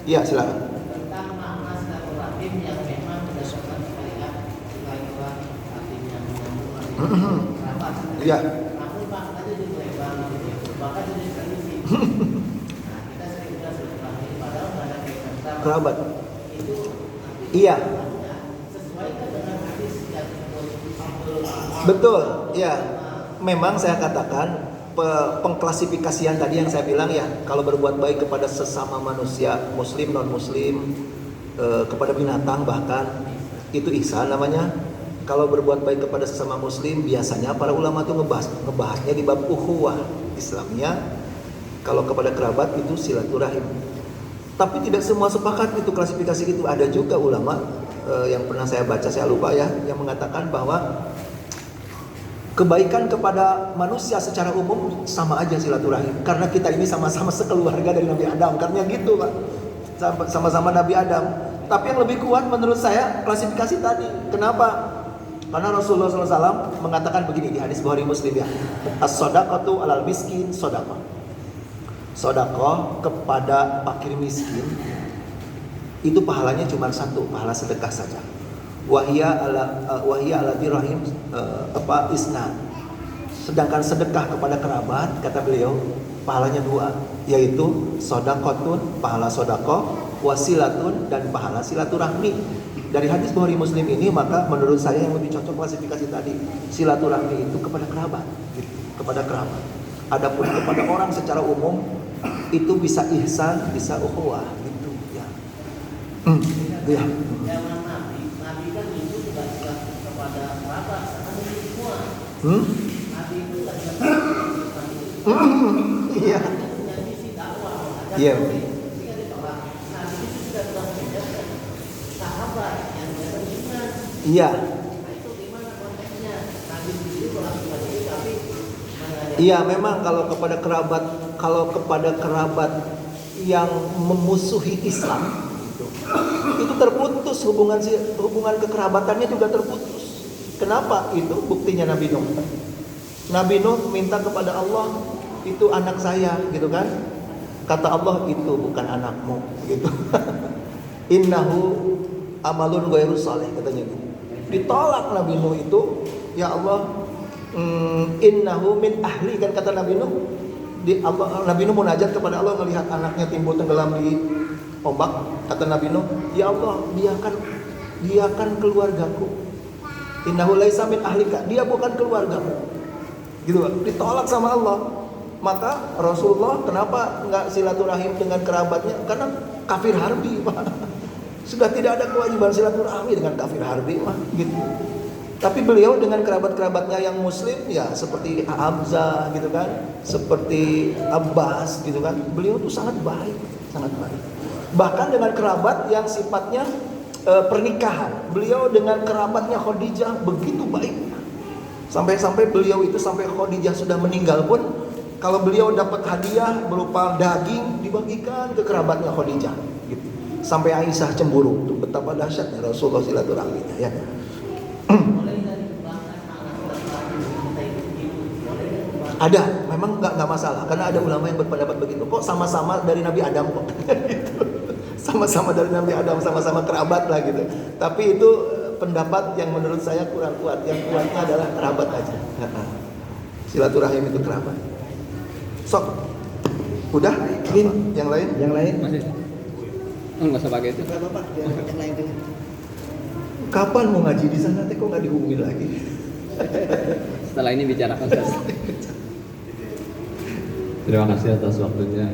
Iya, silakan. Tentang makna silaturahim yang memang berdasarkan syariat, silaturah artinya menyambung kerabat. Iya. Namun maknanya jadi lebar gitu, bahkan jadi tradisi. Nah, kita sering bilang silaturahim, padahal nggak ada kaitan Kerabat. itu. Iya. Sesuaikan dengan hadis yang Betul, ya. Memang saya katakan pengklasifikasian tadi yang saya bilang ya, kalau berbuat baik kepada sesama manusia, muslim, non muslim, kepada binatang bahkan itu ihsan namanya. Kalau berbuat baik kepada sesama muslim, biasanya para ulama itu ngebahasnya di bab ukhuwah Islamnya. Kalau kepada kerabat itu silaturahim. Tapi tidak semua sepakat itu klasifikasi itu. Ada juga ulama yang pernah saya baca, saya lupa ya, yang mengatakan bahwa kebaikan kepada manusia secara umum sama aja silaturahim. Karena kita ini sama-sama sekeluarga dari Nabi Adam. Karena gitu Pak, sama-sama Nabi Adam. Tapi yang lebih kuat menurut saya klasifikasi tadi. Kenapa? Karena Rasulullah SAW mengatakan begini di hadis Bukhari Muslim ya, as-sadaqatu alal miskin sadaqah. Sedekah kepada fakir miskin itu pahalanya cuma satu, pahala sedekah saja. Wahia ala birrahim isna. Sedangkan sedekah kepada kerabat kata beliau pahalanya dua, yaitu sedekatun pahala sedekah, wasilatun dan pahala silaturahmi. Dari hadis Bukhari Muslim ini maka menurut saya yang lebih cocok klasifikasi tadi, silaturahmi itu kepada kerabat, gitu, kepada kerabat. Adapun kepada orang secara umum itu bisa ihsan, bisa ukhuwah gitu ya. Ya. zaman Nabi kan itu juga Nabi itu lagi Iya. punya misi dakwah, mengajak Iya. sehingga ditolak. Nah, di situ sudah berbeda sahabat yang dia beriman. Iya. Nah, itu gimana konteksnya? Nabi sendiri melakukan itu tapi mengajak. Iya, memang kalau kepada kerabat yang memusuhi Islam itu terputus hubungan kekerabatannya juga terputus. Kenapa? Itu buktinya Nabi Nuh. Nabi Nuh minta kepada Allah, itu anak saya, gitu kan? Kata Allah, itu bukan anakmu, gitu. Innahu amalun ghairu saleh, katanya gitu. Ditolak Nabi Nuh itu, ya Allah, innahu min ahli, kan kata Nabi Nuh. Nabi Nuh munajat kepada Allah melihat anaknya timbul tenggelam di ombak. Kata Nabi Nuh, ya Allah, diakan keluargaku. Innahu laisa min ahlika, dia bukan keluargamu. Gitu, ditolak sama Allah. Maka Rasulullah kenapa enggak silaturahim dengan kerabatnya? Karena kafir harbi, Pak. Sudah tidak ada kewajiban silaturahmi dengan kafir harbi, Pak, gitu. Tapi beliau dengan kerabat-kerabatnya yang muslim, ya seperti Hamzah gitu kan, seperti Abbas gitu kan, beliau tuh sangat baik, sangat baik. Bahkan dengan kerabat yang sifatnya pernikahan, beliau dengan kerabatnya Khadijah begitu baik. Sampai-sampai beliau itu sampai Khadijah sudah meninggal pun, kalau beliau dapat hadiah berupa daging dibagikan ke kerabatnya Khadijah, gitu. Sampai Aisyah cemburu, tuh betapa dahsyatnya Rasulullah silaturahminya, ya. Ada, memang nggak masalah, karena ada ulama yang berpendapat begitu. Kok sama-sama dari Nabi Adam kok, gitu. Sama-sama dari Nabi Adam, sama-sama kerabat lah gitu. Tapi itu pendapat yang menurut saya kurang kuat. Yang kuatnya adalah kerabat aja. Silaturahim itu kerabat. Sok, udah? Yang lain? Yang lain? Masih. Enggak usah pakai itu. Enggak apa-apa, yang lain dulu. Kapan mau ngaji di sana? Kok nggak dihubungin lagi? Setelah ini bicarakan Ustaz. Terima kasih atas waktunya.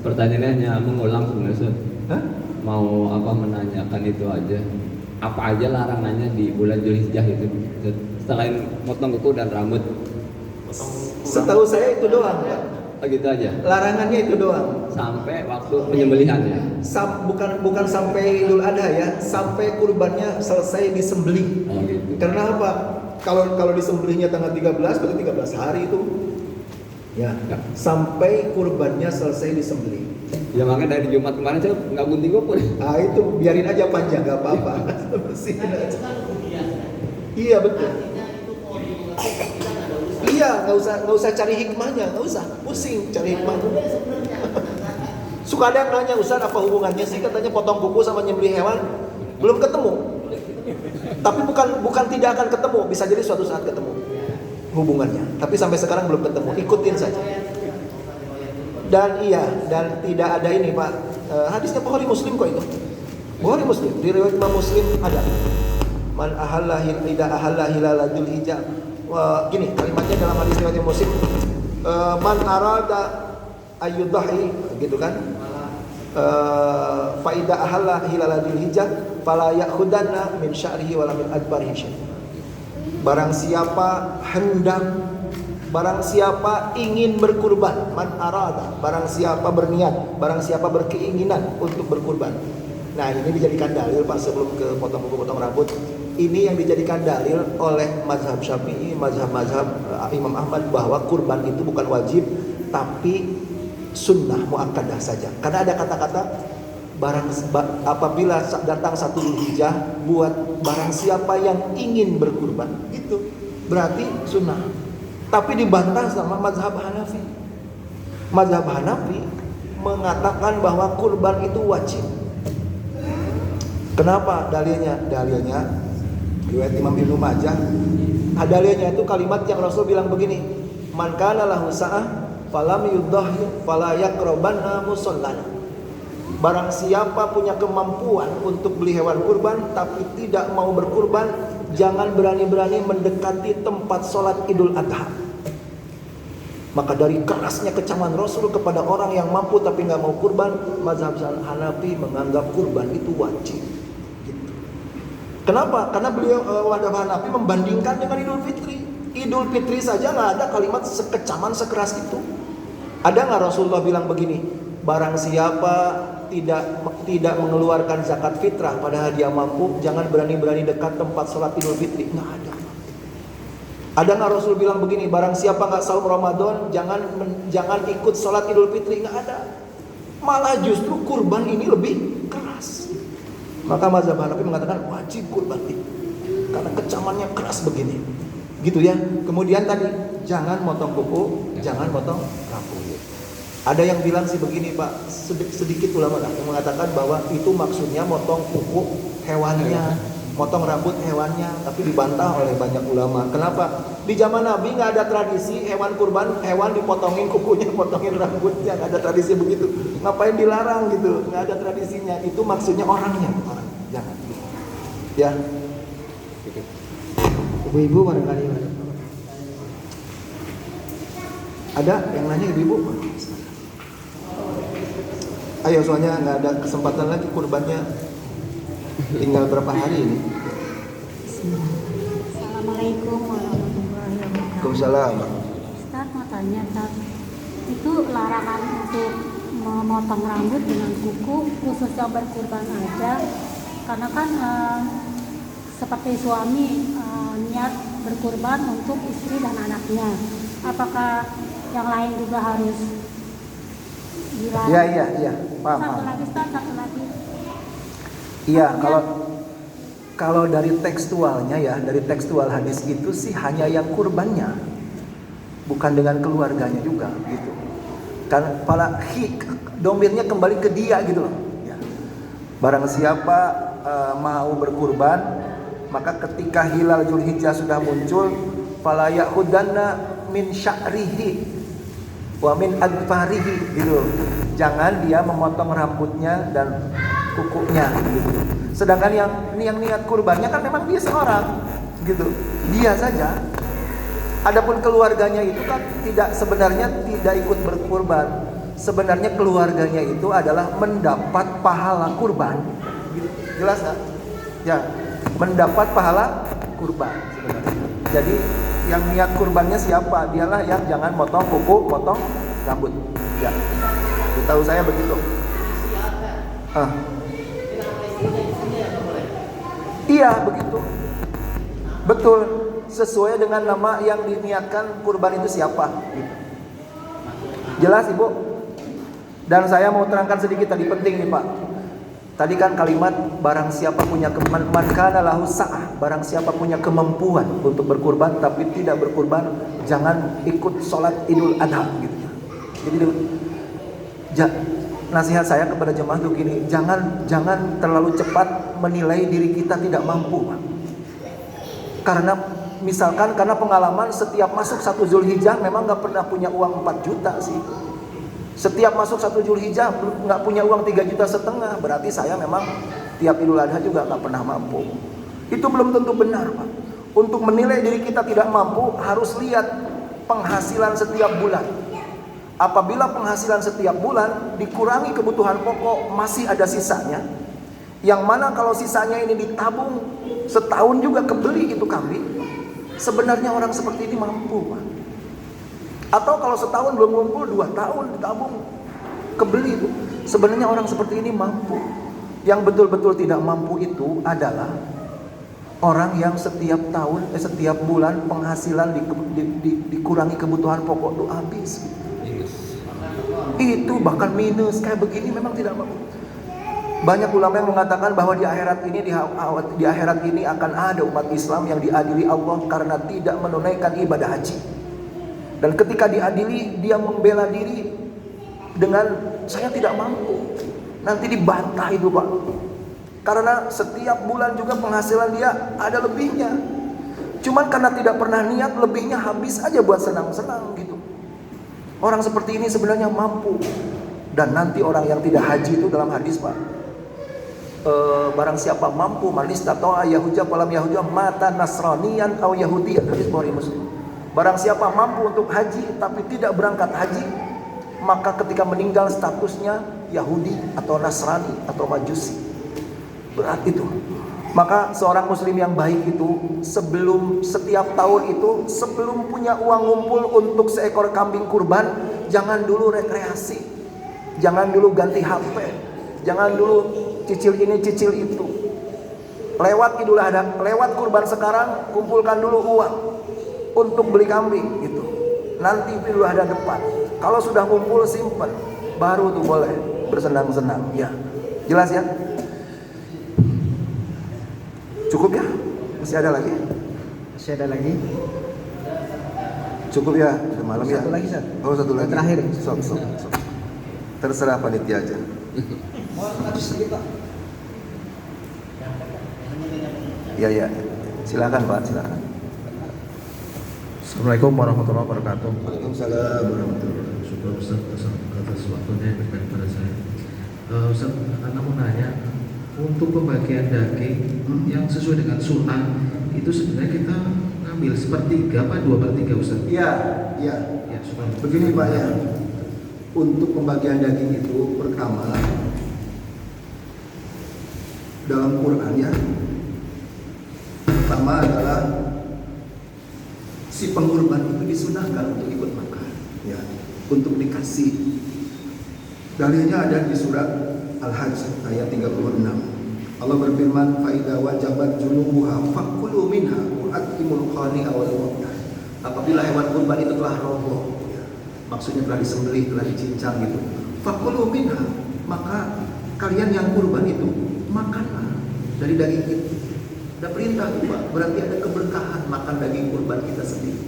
Pertanyaannya hanya mengulang sebenarnya Ustaz. Hah? Mau menanyakan itu aja. Apa aja larangannya di bulan Zulhijjah itu? Selain motong kuku dan rambut. Setahu saya itu doang, Pak. Oh, gitu aja. Larangannya itu doang. Sampai waktu penyembelihan ya. Bukan sampai Idul Adha ya, sampai kurbannya selesai disembelih. Oh gitu. Karena apa? Kalau disembelihnya tanggal 13 berarti 13 hari itu. Ya, sampai kurbannya selesai disembelih. Ya makanya dari Jumat kemarin saya nggak gunting kuku. Ah itu biarin aja panjang, nggak apa-apa. Bersihin Nah, itu aja. kan kemudian. Iya betul. Artinya itu mau dilakukan kita nggak ada urusan. Iya, nggak usah cari hikmahnya, nggak usah pusing cari hikmah. Kemudian sebenarnya Suka ada yang nanya, Ustaz apa hubungannya sih katanya potong kuku sama nyembelih hewan? Belum ketemu. Tapi bukan tidak akan ketemu, bisa jadi suatu saat ketemu hubungannya. Tapi sampai sekarang belum ketemu. Ikutin saja. Dan tidak ada ini Pak. Hadisnya Bukhari Muslim kok itu. Bukhari Muslim, di riwayat Imam Muslim ada. Man ahalla hilal Dzulhijjah. Gini kalimatnya dalam hadis riwayat Muslim. Man arada ayyudahi gitu kan. Fa idza ahalla hilal Dzulhijjah fala ya'khudanna min sya'rihi wala min adbarihi syai'. Barang siapa ingin berkurban, man arada, barang siapa berniat, barang siapa berkeinginan untuk berkurban. Nah, ini dijadikan dalil Pak sebelum ke potong kuku, potong rambut. Ini yang dijadikan dalil oleh mazhab Syafi'i, mazhab Imam Ahmad bahwa kurban itu bukan wajib tapi sunnah muakkadah saja. Karena ada kata-kata apabila datang 1 Dzulhijjah buat barang siapa yang ingin berkurban, itu berarti sunnah. Tapi dibantah sama mazhab Hanafi. Mazhab Hanafi mengatakan bahwa kurban itu wajib. Kenapa? Dalilnya riwayat Imam Ibnu Majah. Dalilnya itu kalimat yang Rasul bilang begini, man kana lahu sa'ah falam yudhahi fala yaqrabanna musallana. Barang siapa punya kemampuan untuk beli hewan kurban tapi tidak mau berkurban, jangan berani-berani mendekati tempat sholat Idul Adha. Maka dari kerasnya kecaman Rasul kepada orang yang mampu tapi nggak mau kurban, mazhab Hanafi menganggap kurban itu wajib. Gitu. Kenapa? Karena beliau mazhab Hanafi membandingkan dengan Idul Fitri. Idul Fitri saja nggak ada kalimat sekecaman sekeras itu. Ada nggak Rasulullah bilang begini, barang siapa tidak mengeluarkan zakat fitrah padahal dia mampu, jangan berani-berani dekat tempat sholat Idul Fitri. Nggak ada. Ada nggak Rasul bilang begini, barang siapa nggak saum Ramadan, jangan ikut sholat Idul Fitri? Nggak ada. Malah justru kurban ini lebih keras. Maka mazhab Hanafi mengatakan wajib kurban ini karena kecamannya keras begini. Gitu ya. Kemudian tadi jangan motong kuku, jangan motong rambut. Ada yang bilang sih begini Pak, sedikit ulama yang mengatakan bahwa itu maksudnya motong kuku hewannya, motong rambut hewannya, tapi dibantah oleh banyak ulama. Kenapa? Di zaman Nabi nggak ada tradisi hewan kurban, hewan dipotongin kukunya, potongin rambutnya, nggak ada tradisi begitu. Ngapain dilarang gitu? Nggak ada tradisinya. Itu maksudnya orangnya, orang. Jangan. Ya. Ibu-ibu barangkali ada yang nanya ibu-ibu? Ayo, soalnya nggak ada kesempatan lagi kurbannya, tinggal berapa hari ini? Assalamualaikum warahmatullahi wabarakatuh. Waalaikumsalam. Ustaz mau tanya, Ustaz, itu larangan untuk memotong rambut dengan kuku khusus yang berkurban aja, karena kan seperti suami niat berkurban untuk istri dan anaknya, apakah yang lain juga harus dilarang? Iya, paham. Satu lagi Ustaz, satu lagi. Iya, kalau dari tekstualnya ya, dari tekstual hadis itu sih hanya yang kurbannya, bukan dengan keluarganya juga gitu. Kan pala domirnya kembali ke dia gitu loh. Ya. Barang siapa mau berkurban, maka ketika hilal Dzulhijjah sudah muncul, fala ya'khudanna min sya'rihi wa min adfarihi gitu. Jangan dia memotong rambutnya dan kukunya gitu. Sedangkan yang niat kurbannya kan memang dia seorang gitu. Dia saja. Adapun keluarganya itu kan sebenarnya tidak ikut berkurban. Sebenarnya keluarganya itu adalah mendapat pahala kurban. Gitu. Jelas kan? Ya, mendapat pahala kurban sebenarnya. Jadi yang niat kurbannya siapa? Dialah yang jangan motong kuku, motong rambut. Ya. Tahu saya begitu. Iya, begitu. Betul. Sesuai dengan nama yang diniatkan kurban itu siapa. Gitu. Jelas Ibu? Dan saya mau terangkan sedikit tadi, penting nih Pak. Tadi kan kalimat barang siapa punya man kana lahu sa'ah, barang siapa punya kemampuan untuk berkurban tapi tidak berkurban, jangan ikut sholat Idul Adha gitu ya. Jadi nasihat saya kepada jemaah tuh gini, jangan terlalu cepat menilai diri kita tidak mampu, Pak. Karena misalkan karena pengalaman setiap masuk 1 Dzulhijjah memang nggak pernah punya uang 4 juta sih. Setiap masuk 1 Dzulhijjah nggak punya uang 3,5 juta, berarti saya memang tiap Idul Adha juga nggak pernah mampu. Itu belum tentu benar, Pak. Untuk menilai diri kita tidak mampu harus lihat penghasilan setiap bulan. Apabila penghasilan setiap bulan dikurangi kebutuhan pokok masih ada sisanya, yang mana kalau sisanya ini ditabung setahun juga kebeli itu kambing, sebenarnya orang seperti ini mampu, Pak. Atau kalau setahun belum ngumpul, 2 tahun ditabung kebeli itu, sebenarnya orang seperti ini mampu. Yang betul-betul tidak mampu itu adalah orang yang setiap bulan penghasilan dikurangi kebutuhan pokok itu habis. Itu bahkan minus kayak begini memang tidak mampu. Banyak ulama yang mengatakan bahwa di akhirat ini akan ada umat Islam yang diadili Allah karena tidak menunaikan ibadah haji. Dan ketika diadili, dia membela diri dengan saya tidak mampu. Nanti dibantah itu, Pak. Karena setiap bulan juga penghasilan dia ada lebihnya. Cuman karena tidak pernah niat, lebihnya habis aja buat senang-senang gitu. Orang seperti ini sebenarnya mampu. Dan nanti orang yang tidak haji itu dalam hadis, Pak, barang siapa mampu manis atau Yahudi falam Yahudi mata Nasranian atau Yahudian, hadis Bukhari Muslim. Barang siapa mampu untuk haji tapi tidak berangkat haji, maka ketika meninggal statusnya Yahudi atau Nasrani atau Majusi. Berat itu. Maka seorang muslim yang baik itu sebelum setiap tahun itu, sebelum punya uang ngumpul untuk seekor kambing kurban, jangan dulu rekreasi, jangan dulu ganti HP, jangan dulu cicil ini cicil itu. Lewat Idul Adha, lewat kurban sekarang, kumpulkan dulu uang untuk beli kambing gitu. Nanti Idul Adha depan, kalau sudah ngumpul simpen, baru tuh boleh bersenang-senang. Ya, jelas ya? Cukup ya? Masih ada lagi? Masih ada lagi? Cukup ya? Udah malam ya? Satu lagi, Ustaz. Oh, satu lagi. Terakhir. Sok. Terserah panitia aja. Ya. Silakan Pak, silakan. Assalamualaikum warahmatullahi wabarakatuh. Waalaikumsalam warahmatullahi wabarakatuh. Syukur Ustaz atas waktunya yang diberikan kepada saya. Ustaz, Anda mau nanya, untuk pembagian daging yang sesuai dengan sunnah itu sebenarnya kita ngambil sepertiga apa 2/3 Ustaz? Iya. Ya, supaya Begini Pak ya. Untuk pembagian daging itu pertama dalam Quran ya. Pertama adalah si pengurban itu disunahkan untuk ikut makan, ya, untuk dikasih. Dalilnya ada di surat Al-Hajj ayat 36. Allah berfirman, "Fa idza wajabat junubuha fakulu minha wa atimul qani'a wal mu'tah." Apabila hewan kurban itu telah roboh, ya, maksudnya telah disembelih, telah dicincang gitu. Fakulu minha, maka kalian yang kurban itu makanlah dari daging itu. Ada perintah tuh Pak, berarti ada keberkahan makan daging kurban kita sendiri.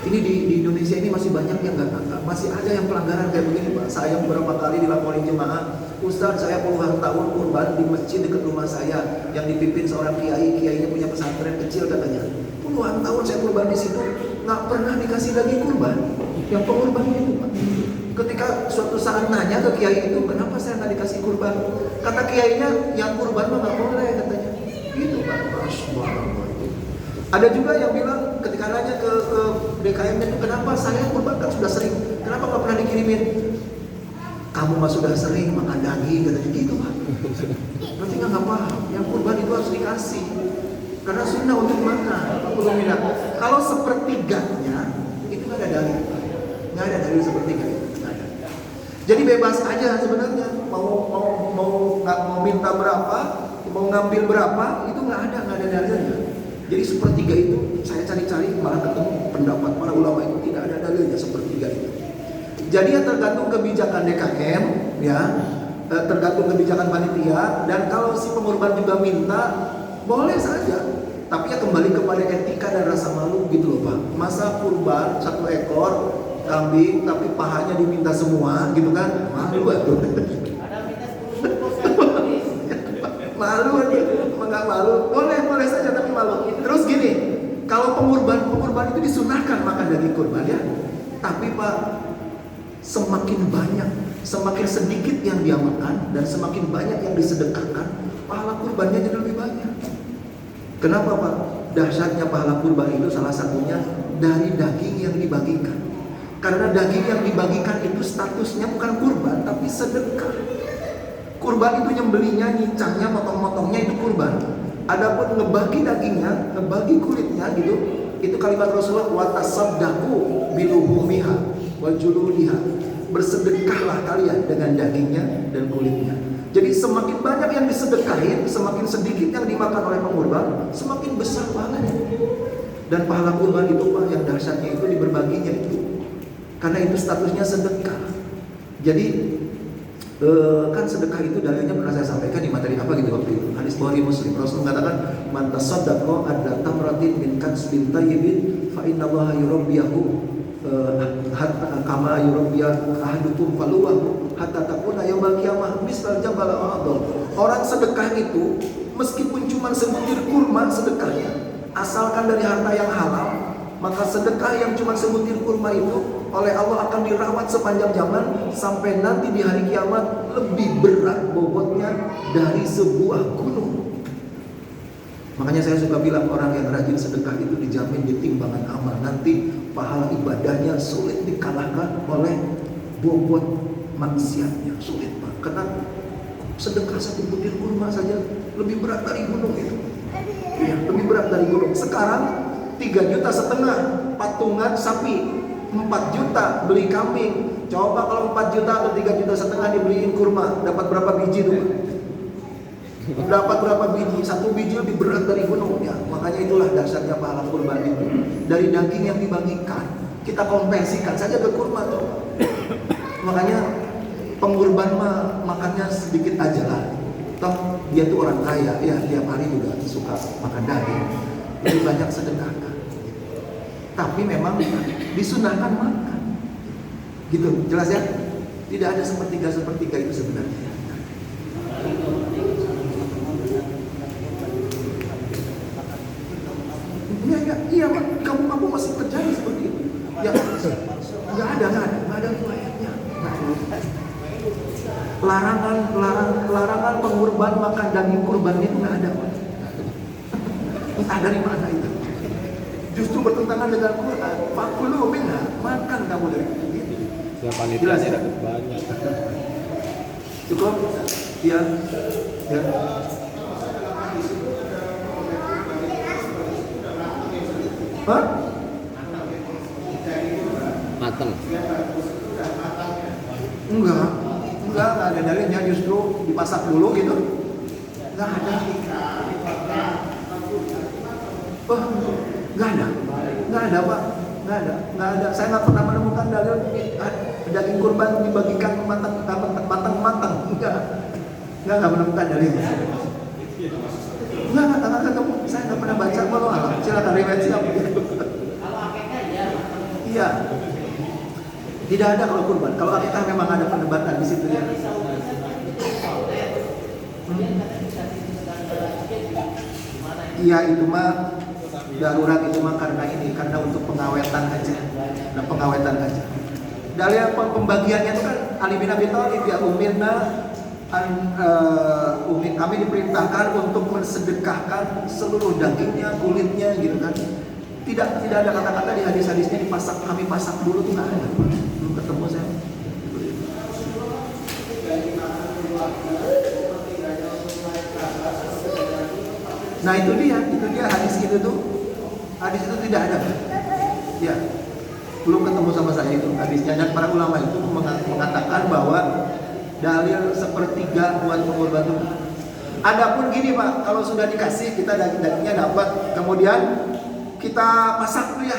Ini di Indonesia ini masih banyak yang masih ada yang pelanggaran kayak begini Pak. Saya beberapa kali dilaporin jemaah, Ustaz saya puluhan tahun kurban di masjid dekat rumah saya yang dipimpin seorang kiainya punya pesantren kecil katanya. Puluhan tahun saya kurban di situ, nggak pernah dikasih daging kurban. Yang pengurban itu Pak. Ketika suatu saat nanya ke kiai itu, kenapa saya nggak dikasih kurban? Kata kiainya, yang kurban mah nggak boleh katanya. Gitu Pak. Ada juga yang bilang ketika nanya ke DKM itu, kenapa saya kurban kan sudah sering, kenapa nggak pernah dikirimin? Kamu mah sudah sering makan daging katanya gitu Pak. Berarti nggak paham. Yang kurban itu harus dikasih karena sunnah untuk makan. Kalau sepertiganya itu nggak ada dalil, nggak ada dalil sepertiga. Jadi bebas aja sebenarnya mau minta berapa, mau ngambil berapa itu nggak ada dalilnya. Jadi sepertiga itu saya cari-cari malah ketemu pendapat para ulama itu tidak ada dalilnya sepertiga itu. Jadi ya tergantung kebijakan DKM ya, tergantung kebijakan panitia, dan kalau si pengurban juga minta boleh saja. Tapi ya kembali kepada etika dan rasa malu gitu loh Pak. Masa kurban 1 ekor kambing tapi pahanya diminta semua gitu kan, malu tuh. Ada minta 10% Malu aja, enggak malu. Boleh saja tapi malu. Terus gini, kalau pengurban itu disunahkan makan daging kurban ya. Tapi Pak, semakin banyak, semakin sedikit yang dia makan dan semakin banyak yang disedekahkan, pahala kurbannya jadi lebih banyak. Kenapa Pak? Dahsyatnya pahala kurban itu salah satunya dari daging yang dibagikan. Karena daging yang dibagikan itu statusnya bukan kurban tapi sedekah. Kurban itu nyembelinya, nyincangnya, motong-motongnya itu kurban. Adapun ngebagi dagingnya, ngebagi kulitnya gitu, itu kalimat Rasulullah, wa tasaddaqu biluhumiha wa juludiha. Bersedekahlah kalian dengan dagingnya dan kulitnya. Jadi semakin banyak yang disedekahin, semakin sedikit yang dimakan oleh pengurban, semakin besar pahalanya. Dan pahala kurban itu Pak, yang dahsyatnya itu di berbaginya itu. Karena itu statusnya sedekah. Jadi kan sedekah itu dalilnya pernah saya sampaikan di materi apa gitu waktu itu. Hadis Bukhari Muslim. Rasul mengatakan, "Man tasaddaqa adla tamratin min kasbin tayyibin fa innallaha yurabbiyahu hatta kama yurabbiya ahadukum faluwahu hatta takuna yaumil qiyamah misal jabal Uhud." Orang sedekah itu meskipun cuma sebutir kurma sedekahnya, asalkan dari harta yang halal, maka sedekah yang cuma sebutir kurma itu oleh Allah akan dirawat sepanjang zaman sampai nanti di hari kiamat lebih berat bobotnya dari sebuah gunung. Makanya saya suka bilang orang yang rajin sedekah itu dijamin di timbangan amal. Nanti pahala ibadahnya sulit dikalahkan oleh bobot maksiatnya. Sulit Pak. Karena sedekah 1 butir kurma saja lebih berat dari gunung itu. Ya, lebih berat dari gunung. Sekarang 3,5 juta patungan sapi, 4 juta beli kambing. Coba kalau 4 juta atau 3,5 juta dibeliin kurma, dapat berapa biji tuh? Dapat berapa biji? Satu biji lebih berat dari gunung ya. Makanya itulah dasarnya pahala kurban itu. Dari daging yang dibagikan, kita kompensikan saja ke kurma tuh. Makanya pengurban mah makannya sedikit aja lah. Toh dia tuh orang kaya, ya tiap hari juga suka makan daging. Lebih banyak sedekahkan. Tapi memang disunahkan makan. Gitu, jelas ya? Tidak ada sepertiga itu sebenarnya. Iya, kamu masih terjadi seperti itu. Ya, nggak ada riwayatnya. Larangan pengurban makan daging kurban itu nggak ada. Entah dari mana itu. Justru bertentangan dengan Quran. Fakulu minha, makan kamu dari itu. Jelas ya? Banyak. Cukup? Ya. Hah? Mateng. Enggak ada dalilnya, justru dipasak dulu gitu. Enggak ada. Oh, enggak ada Pak. Enggak ada. Saya nggak pernah menemukan dalil daging kurban dibagikan matang. Enggak menemukan dalilnya. Enggak ketemu. Saya nggak pernah baca. Kalau alam, silakan riwayat siapa. Kalau akikah ya. Iya. Tidak ada kalau kurban. Kalau akikah memang ada perdebatan di situ ya. Iya, itu mah darurat, itu mah karena untuk pengawetan aja. Nah, pengawetan aja. Dalil pembagiannya itu kan Ali bin Abi Thalib ya, kami diperintahkan untuk mensedekahkan seluruh dagingnya, kulitnya gitu kan. Tidak ada kata-kata di hadis-hadisnya kami pasak dulu tuh nggak ada. Belum ketemu saya. Nah itu dia hadis itu tidak ada. Ya, belum ketemu sama saya itu hadisnya, dan para ulama itu mengatakan bahwa dalil sepertiga buat pengurban itu. Adapun gini Pak, kalau sudah dikasih kita dagingnya dapat, kemudian kita masak dulu ya,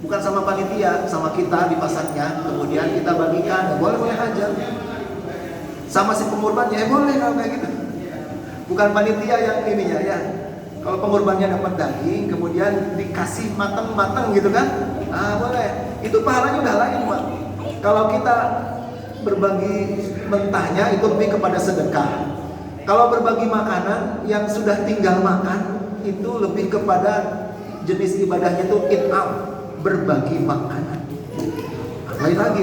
bukan sama panitia, sama kita dipasaknya, kemudian kita bagikan, boleh aja. Sama si pengurbannya, boleh kalau kayak gitu. Bukan panitia yang ininya ya. Kalau pengurbannya dapat daging, kemudian dikasih matang gitu kan, boleh. Itu pahalanya udah lain Pak. Kalau kita berbagi mentahnya itu lebih kepada sedekah. Kalau berbagi makanan yang sudah tinggal makan itu lebih kepada jenis ibadahnya itu it'am, berbagi makanan. Lain lagi.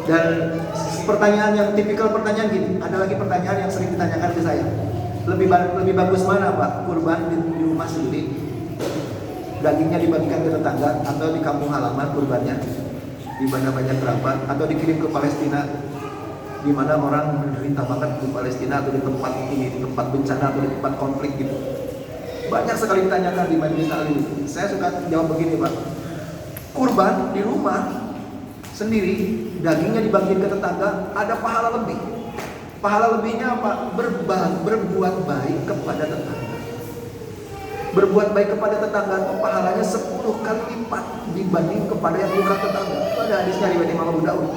Dan pertanyaan yang tipikal pertanyaan gini, ada lagi pertanyaan yang sering ditanyakan ke saya. Lebih bagus mana Pak? Kurban di rumah sendiri, dagingnya dibagikan ke tetangga, atau di kampung halaman kurbannya di banyak kerabat, atau dikirim ke Palestina di mana orang menderita banget di Palestina, atau di tempat bencana, atau di tempat konflik gitu. Banyak sekali ditanyakan di majelis taklim. Saya suka jawab begini Pak. Kurban di rumah sendiri, dagingnya dibagikan ke tetangga, ada pahala lebih. Pahala lebihnya apa? Berbuat baik kepada tetangga. Berbuat baik kepada tetangga itu pahalanya 10 kali lipat dibanding kepada yang bukan tetangga. Itu ada hadisnya riwayat Imam Abu Daud.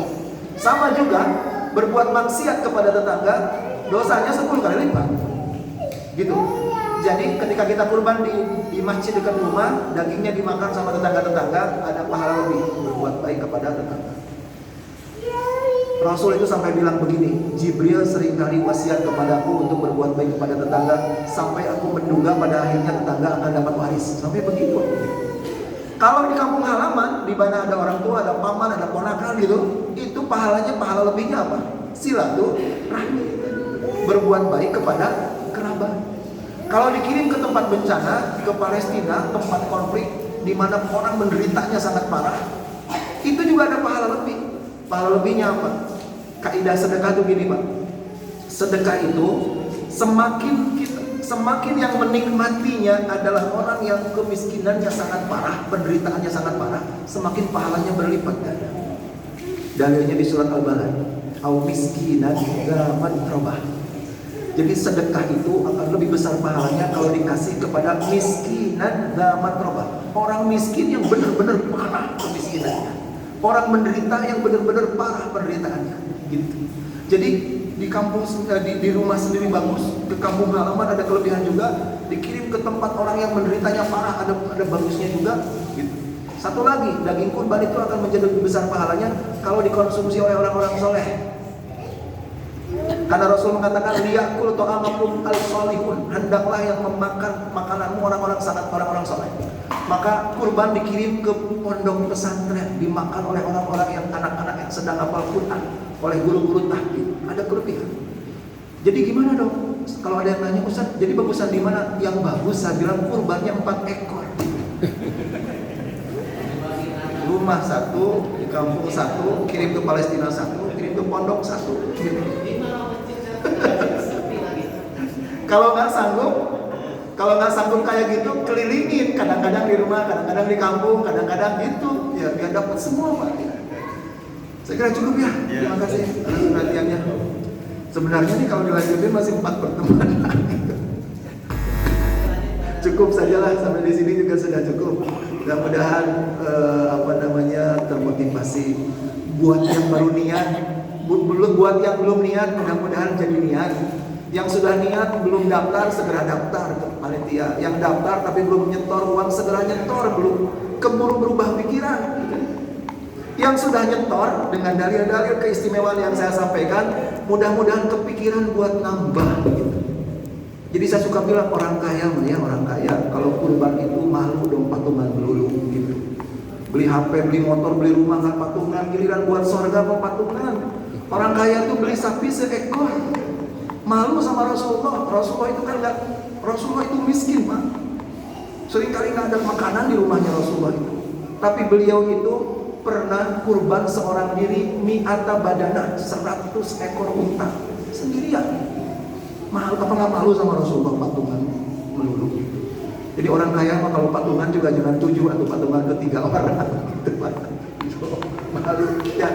Sama juga berbuat maksiat kepada tetangga, dosanya 10 kali lipat. Gitu. Jadi ketika kita kurban di masjid dekat rumah, dagingnya dimakan sama tetangga-tetangga, ada pahala lebih berbuat baik kepada tetangga. Rasul itu sampai bilang begini, Jibril seringkali wasiat kepadaku untuk berbuat baik kepada tetangga, sampai aku menduga pada akhirnya tetangga akan dapat waris. Sampai begitu. Kalau di kampung halaman, di mana ada orang tua, ada paman, ada ponakan gitu, itu pahalanya, pahala lebihnya apa? Silaturahmi, berbuat baik kepada kerabat. Kalau dikirim ke tempat bencana, ke Palestina, tempat konflik, di mana orang menderitanya sangat parah, itu juga ada pahala lebih. Pahala lebihnya apa? Kaidah sedekah itu gini Pak. Sedekah itu semakin kita semakin yang menikmatinya adalah orang yang kemiskinannya sangat parah, penderitaannya sangat parah, semakin pahalanya berlipat ganda. Dalilnya di surat Al-Balad, au miskinan dza matrabah. Jadi sedekah itu akan lebih besar pahalanya kalau dikasih kepada miskinan dza matrabah. Orang miskin yang benar-benar parah kemiskinannya. Orang menderita yang benar-benar parah penderitaannya. Gitu. Jadi di kampung di rumah sendiri bagus, ke kampung halaman ada kelebihan juga, dikirim ke tempat orang yang menderitanya parah ada bagusnya juga. Gitu. Satu lagi, daging kurban itu akan menjadi lebih besar pahalanya kalau dikonsumsi oleh orang-orang soleh. Karena Rasul mengatakan liyakul ta'amakum al-solihun, hendaklah yang memakan makananmu orang-orang soleh. Maka kurban dikirim ke pondok pesantren, dimakan oleh orang-orang yang anak-anak yang sedang hafal Quran, oleh guru-guru tahfidz. Ada kelebihan. Jadi gimana dong? Kalau ada yang nanya, Ustaz, jadi bagusan di mana? Yang bagus saya bilang kurbannya 4 ekor. Rumah 1, di kampung 1, kirim ke Palestina 1, kirim ke pondok 1. Gitu. Kalau nggak sanggup kayak gitu, kelilingin, kadang-kadang di rumah, kadang-kadang di kampung, kadang-kadang gitu, ya biar dapat semua Pak. Saya kira cukup ya. Terima kasih atas perhatiannya. Sebenarnya nih kalau dilanjutin masih 4 pertemuan. Cukup sajalah, sampai di sini juga sudah cukup. Mudah-mudahan termotivasi. Buat yang baru niat, buat yang belum niat, mudah-mudahan jadi niat. Yang sudah niat belum daftar, segera daftar ke panitia. Yang daftar tapi belum nyetor uang, segera nyetor, belum keburu berubah pikiran. Yang sudah nyetor dengan dalil-dalil keistimewaan yang saya sampaikan, mudah-mudahan kepikiran buat nambah gitu. Jadi saya suka bilang orang kaya kalau kurban itu malu dong patungan melulu gitu. Beli HP, beli motor, beli rumah nggak patungan, giliran buat surga mau patungan. Orang kaya tuh beli sapi seekor. Malu sama Rasulullah. Rasulullah itu miskin Pak. Seringkali nggak ada makanan di rumahnya Rasulullah itu. Tapi beliau itu pernah kurban seorang diri mi'ata badana, 100 ekor unta sendirian. Malu apa nggak malu sama Rasulullah patungan melulu gitu. Jadi orang kaya mah kalau patungan juga jangan 7 atau patungan ke 3 orang gitu Pak. Malu ya.